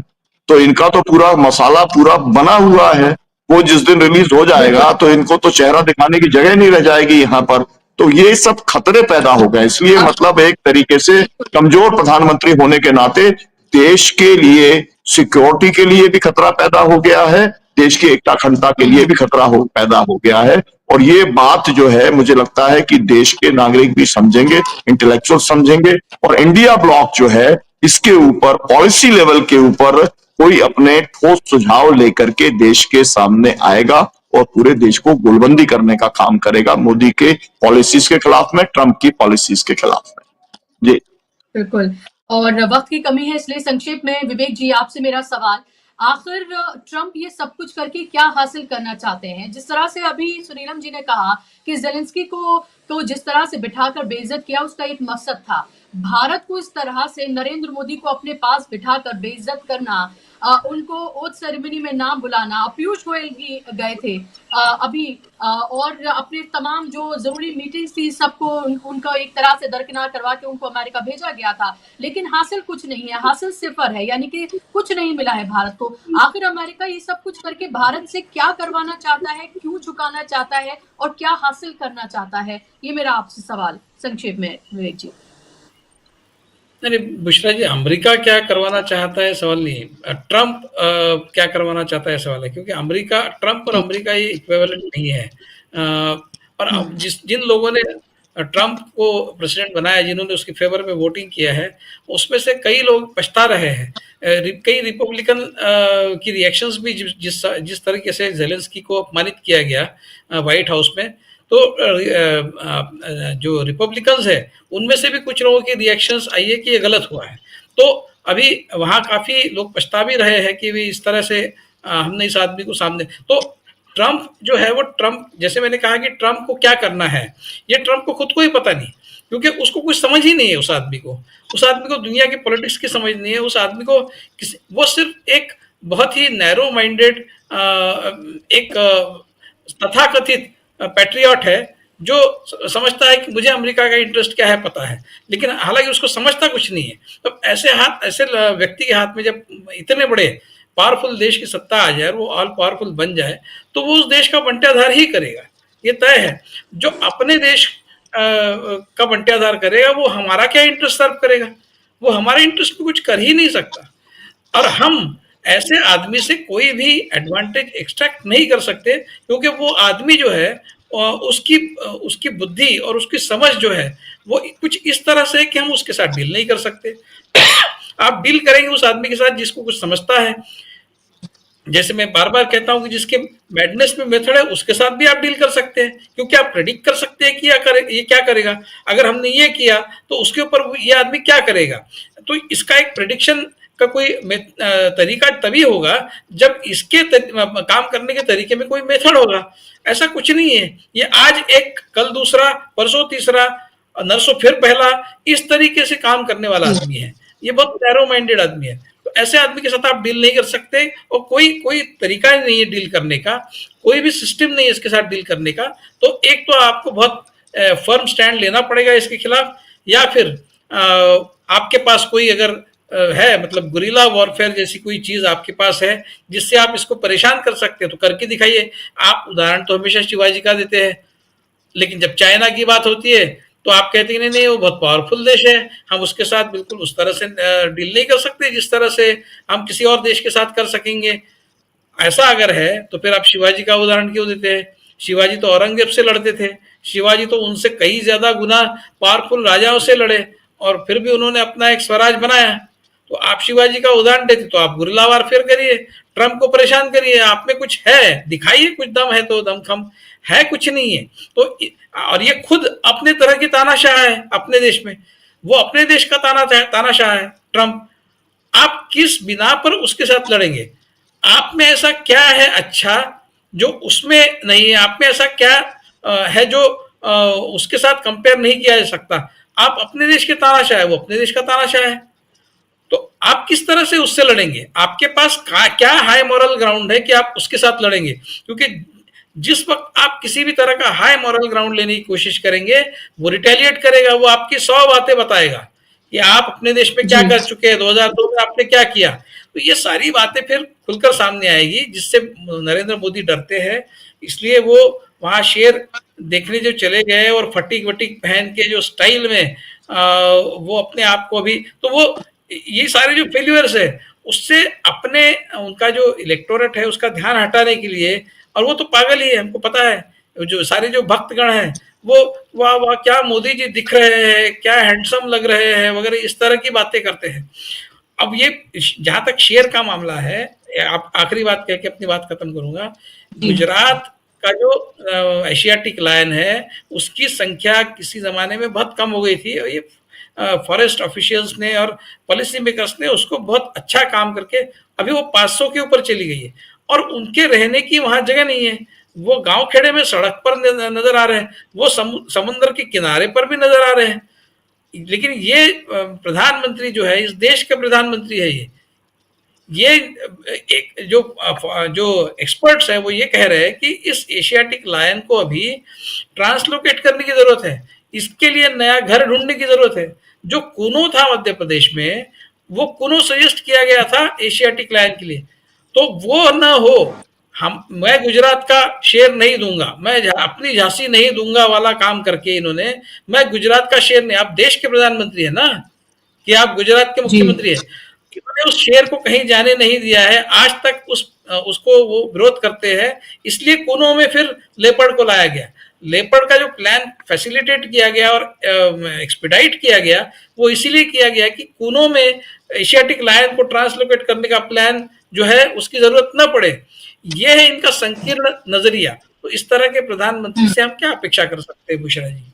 तो इनका तो पूरा मसाला पूरा बना हुआ है, वो जिस दिन रिलीज हो जाएगा तो इनको तो चेहरा दिखाने की जगह नहीं रह जाएगी यहाँ पर। तो ये सब खतरे पैदा हो गए, इसलिए मतलब एक तरीके से कमजोर प्रधानमंत्री होने के नाते देश के लिए सिक्योरिटी के लिए भी खतरा पैदा हो गया है, देश की एकता अखंडता के लिए भी खतरा पैदा हो गया है। और ये बात जो है मुझे लगता है कि देश के नागरिक भी समझेंगे, इंटेलेक्चुअल समझेंगे, और इंडिया ब्लॉक जो है इसके ऊपर पॉलिसी लेवल के ऊपर कोई अपने ठोस सुझाव लेकर के देश के सामने आएगा और पूरे देश को गोलबंदी करने का काम करेगा, मोदी के पॉलिसीज के खिलाफ में, ट्रंप की पॉलिसीज के खिलाफ में। जी बिल्कुल, और वक्त की कमी है इसलिए संक्षेप में विवेक जी आपसे मेरा सवाल, आखिर ट्रंप ये सब कुछ करके क्या हासिल करना चाहते हैं? जिस तरह से अभी सुनीलम जी ने कहा कि जेलेंस्की को जिस तरह से बिठाकर बेइज्जत किया, उसका एक मकसद था। भारत को इस तरह से नरेंद्र मोदी को अपने पास बिठाकर बेइज्जत करना, उनको ओथ सेरेमनी में ना बुलाना, पीयूष गोयल भी गए थे अभी, और अपने तमाम जो जरूरी मीटिंग्स थी सबको उनको एक तरह से दरकिनार करवा के उनको अमेरिका भेजा गया था, लेकिन हासिल कुछ नहीं है, हासिल सिफर है, यानी कि कुछ नहीं मिला है भारत को। आखिर अमेरिका ये सब कुछ करके भारत से क्या करवाना चाहता है, क्यों झुकाना चाहता है और क्या हासिल करना चाहता है? ये मेरा आपसे सवाल संक्षेप में विवेक जी। नहीं बुशरा जी, अमेरिका क्या करवाना चाहता है सवाल नहीं, ट्रंप क्या करवाना चाहता है सवाल है, क्योंकि अमेरिका, ट्रंप और अमेरिका ये इक्विवेलेंट नहीं है। और जिन लोगों ने ट्रंप को प्रेसिडेंट बनाया, जिन्होंने उसके फेवर में वोटिंग किया है, उसमें से कई लोग पछता रहे हैं। कई रिपब्लिकन की रिएक्शंस भी जिस तरीके से जेलेंस्की को अपमानित किया गया व्हाइट हाउस में, तो जो रिपब्लिकन्स है उनमें से भी कुछ लोगों की रिएक्शंस आई है कि ये गलत हुआ है। तो अभी वहाँ काफ़ी लोग पछता भी रहे हैं कि भी इस तरह से हमने इस आदमी को सामने, तो ट्रंप जो है वो ट्रंप, जैसे मैंने कहा कि ट्रंप को क्या करना है, ये ट्रंप को खुद को ही पता नहीं, क्योंकि उसको कुछ समझ ही नहीं है। उस आदमी को दुनिया की पॉलिटिक्स की समझ नहीं है। उस आदमी को वो सिर्फ एक बहुत ही नैरो माइंडेड एक तथाकथित पैट्रियट है, जो समझता है कि मुझे अमेरिका का इंटरेस्ट क्या है पता है, लेकिन हालांकि उसको समझता कुछ नहीं है। तो ऐसे व्यक्ति के हाथ में जब इतने बड़े पावरफुल देश की सत्ता आ जाए, वो ऑल पावरफुल बन जाए, तो वो उस देश का बंटाधार ही करेगा, ये तय है। जो अपने देश का बंटाधार करेगा वो हमारा क्या इंटरेस्ट सर्व करेगा, वो हमारे इंटरेस्ट में कुछ कर ही नहीं सकता। और हम ऐसे आदमी से कोई भी एडवांटेज एक्सट्रैक्ट नहीं कर सकते, क्योंकि वो आदमी जो है उसकी बुद्धि और उसकी समझ जो है वो कुछ इस तरह से है कि हम उसके साथ डील नहीं कर सकते। आप डील करेंगे उस आदमी के साथ जिसको कुछ समझता है। जैसे मैं बार बार कहता हूं कि जिसके मैडनेस में मेथड है उसके साथ भी आप डील कर सकते हैं, क्योंकि आप प्रेडिक्ट कर सकते हैं कि ये क्या करेगा। अगर हमने ये किया तो उसके ऊपर ये आदमी क्या करेगा। तो इसका एक प्रेडिक्शन का कोई तरीका तभी होगा जब इसके काम करने के तरीके में कोई मेथड होगा। ऐसा कुछ नहीं है, ये आज एक, कल दूसरा, परसों तीसरा, नरसों फिर पहला, इस तरीके से काम करने वाला आदमी है। ये बहुत नैरो माइंडेड आदमी है। तो ऐसे आदमी के साथ आप डील नहीं कर सकते, और कोई तरीका नहीं है डील करने का, कोई भी सिस्टम नहीं है इसके साथ डील करने का। तो एक तो आपको बहुत फर्म स्टैंड लेना पड़ेगा इसके खिलाफ, या फिर आपके पास कोई अगर है, मतलब गुरिल्ला वॉरफेयर जैसी कोई चीज आपके पास है जिससे आप इसको परेशान कर सकते हैं, तो करके दिखाइए। आप उदाहरण तो हमेशा शिवाजी का देते हैं, लेकिन जब चाइना की बात होती है तो आप कहते हैं नहीं नहीं वो बहुत पावरफुल देश है, हम उसके साथ बिल्कुल उस तरह से डील नहीं कर सकते जिस तरह से हम किसी और देश के साथ कर सकेंगे। ऐसा अगर है तो फिर आप शिवाजी का उदाहरण क्यों देते हैं? शिवाजी तो औरंगजेब से लड़ते थे, शिवाजी तो उनसे कई ज्यादा गुना पावरफुल राजाओं से लड़े, और फिर भी उन्होंने अपना एक स्वराज बनाया। तो आप शिवाजी का उदाहरण देते तो आप गुरिल्ला वारफेयर करिए, ट्रंप को परेशान करिए, आप में कुछ है दिखाइए, कुछ दम है तो दमखम है, कुछ नहीं है तो। और ये खुद अपने तरह की तानाशाह है अपने देश में, वो अपने देश का तानाशाह है ट्रंप। आप किस बिना पर उसके साथ लड़ेंगे? आप में ऐसा क्या है अच्छा जो उसमें नहीं है? आप में ऐसा क्या है जो उसके साथ कंपेयर नहीं किया जा सकता? आप अपने देश के तानाशाह है, वो अपने देश का तानाशाह है, तो आप किस तरह से उससे लड़ेंगे? आपके पास क्या हाई मॉरल ग्राउंड है कि आप उसके साथ लड़ेंगे? क्योंकि जिस वक्त आप किसी भी तरह का हाई मॉरल ग्राउंड लेने की कोशिश करेंगे, वो रिटेलिएट करेगा, वो आपकी 100 बातें बताएगा कि आप अपने देश में क्या कर चुके हैं, 2002 में आपने क्या किया। तो ये सारी बातें फिर खुलकर सामने आएगी, जिससे नरेंद्र मोदी डरते हैं। इसलिए वो वहां शेर देखने जो चले गए और फटीक वटीक पहन के जो स्टाइल में वो अपने आप को अभी, तो वो ये सारे जो फेल्यूअर्स है उससे अपने उनका जो इलेक्टोरेट है उसका ध्यान हटाने के लिए, और वो तो पागल ही है, हमको पता है, जो सारे जो भक्तगण हैं वो वाह वाह क्या मोदी जी दिख रहे हैं, क्या हैंडसम लग रहे हैं वगैरह, इस तरह की बातें करते हैं। अब ये जहां तक शेयर का मामला है, आप आखिरी बात कह के अपनी बात खत्म करूंगा। गुजरात का जो एशियाटिक लायन है उसकी संख्या किसी जमाने में बहुत कम हो गई थी, और ये फॉरेस्ट ऑफिशियल्स ने और पॉलिसी मेकर्स ने उसको बहुत अच्छा काम करके अभी वो 500 के ऊपर चली गई है, और उनके रहने की वहां जगह नहीं है। वो गांव खेड़े में सड़क पर नजर आ रहे हैं, वो समुद्र के किनारे पर भी नजर आ रहे हैं। लेकिन ये प्रधानमंत्री जो है, इस देश का प्रधानमंत्री है, ये एक जो एक्सपर्ट्स है वो ये कह रहे हैं कि इस एशियाटिक लायन को अभी ट्रांसलोकेट करने की जरूरत है, इसके लिए नया घर ढूंढने की जरूरत है। जो कुनो था मध्य प्रदेश में, वो कुनो सजेस्ट किया गया था एशियाटिक लायन के लिए, तो वो न हो। मैं गुजरात का शेर नहीं दूंगा, मैं अपनी झांसी नहीं दूंगा वाला काम करके इन्होंने, मैं गुजरात का शेर नहीं, आप देश के प्रधानमंत्री है ना, कि आप गुजरात के मुख्यमंत्री है, इन्होंने उस शेर को कहीं जाने नहीं दिया है आज तक, उसको वो विरोध करते हैं। इसलिए कुनो में फिर लेपर्ड को लाया गया। लेपर्ड का जो प्लान फैसिलिटेट किया गया और एक्सपीडाइट किया गया, वो इसीलिए किया गया कि कुनो में एशियाटिक लायन को ट्रांसलोकेट करने का प्लान जो है उसकी जरूरत न पड़े। ये है इनका संकीर्ण नजरिया। तो इस तरह के प्रधानमंत्री से हम क्या अपेक्षा कर सकते हैं बुशरा जी?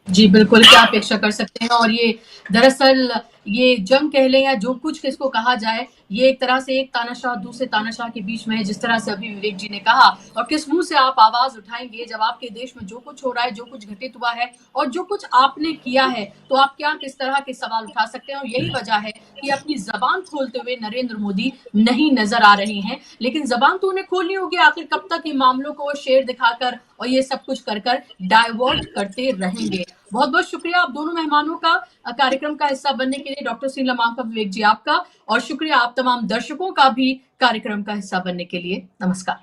जी बिल्कुल, क्या अपेक्षा कर सकते हैं। और ये दरअसल ये जंग कह लें या जो कुछ किसको कहा जाए, ये एक तरह से एक तानाशाह दूसरे तानाशाह के बीच में है, जिस तरह से अभी विवेक जी ने कहा। और किस मुंह से आप आवाज उठाएंगे जब आपके देश में जो कुछ हो रहा है, जो कुछ घटित हुआ है और जो कुछ आपने किया है, तो आप क्या किस तरह के सवाल उठा सकते हैं। और यही वजह है कि अपनी जबान खोलते हुए नरेंद्र मोदी नहीं नजर आ रहे हैं। लेकिन जबान तो उन्हें खोलनी होगी, आखिर कब तक इन मामलों को शेर दिखाकर और ये सब कुछ कर डाइवर्ट करते रहेंगे। बहुत बहुत शुक्रिया आप दोनों मेहमानों का कार्यक्रम का हिस्सा बनने के लिए, डॉक्टर शीला मांका, विवेक जी आपका, और शुक्रिया आप तमाम दर्शकों का भी कार्यक्रम का हिस्सा बनने के लिए। नमस्कार।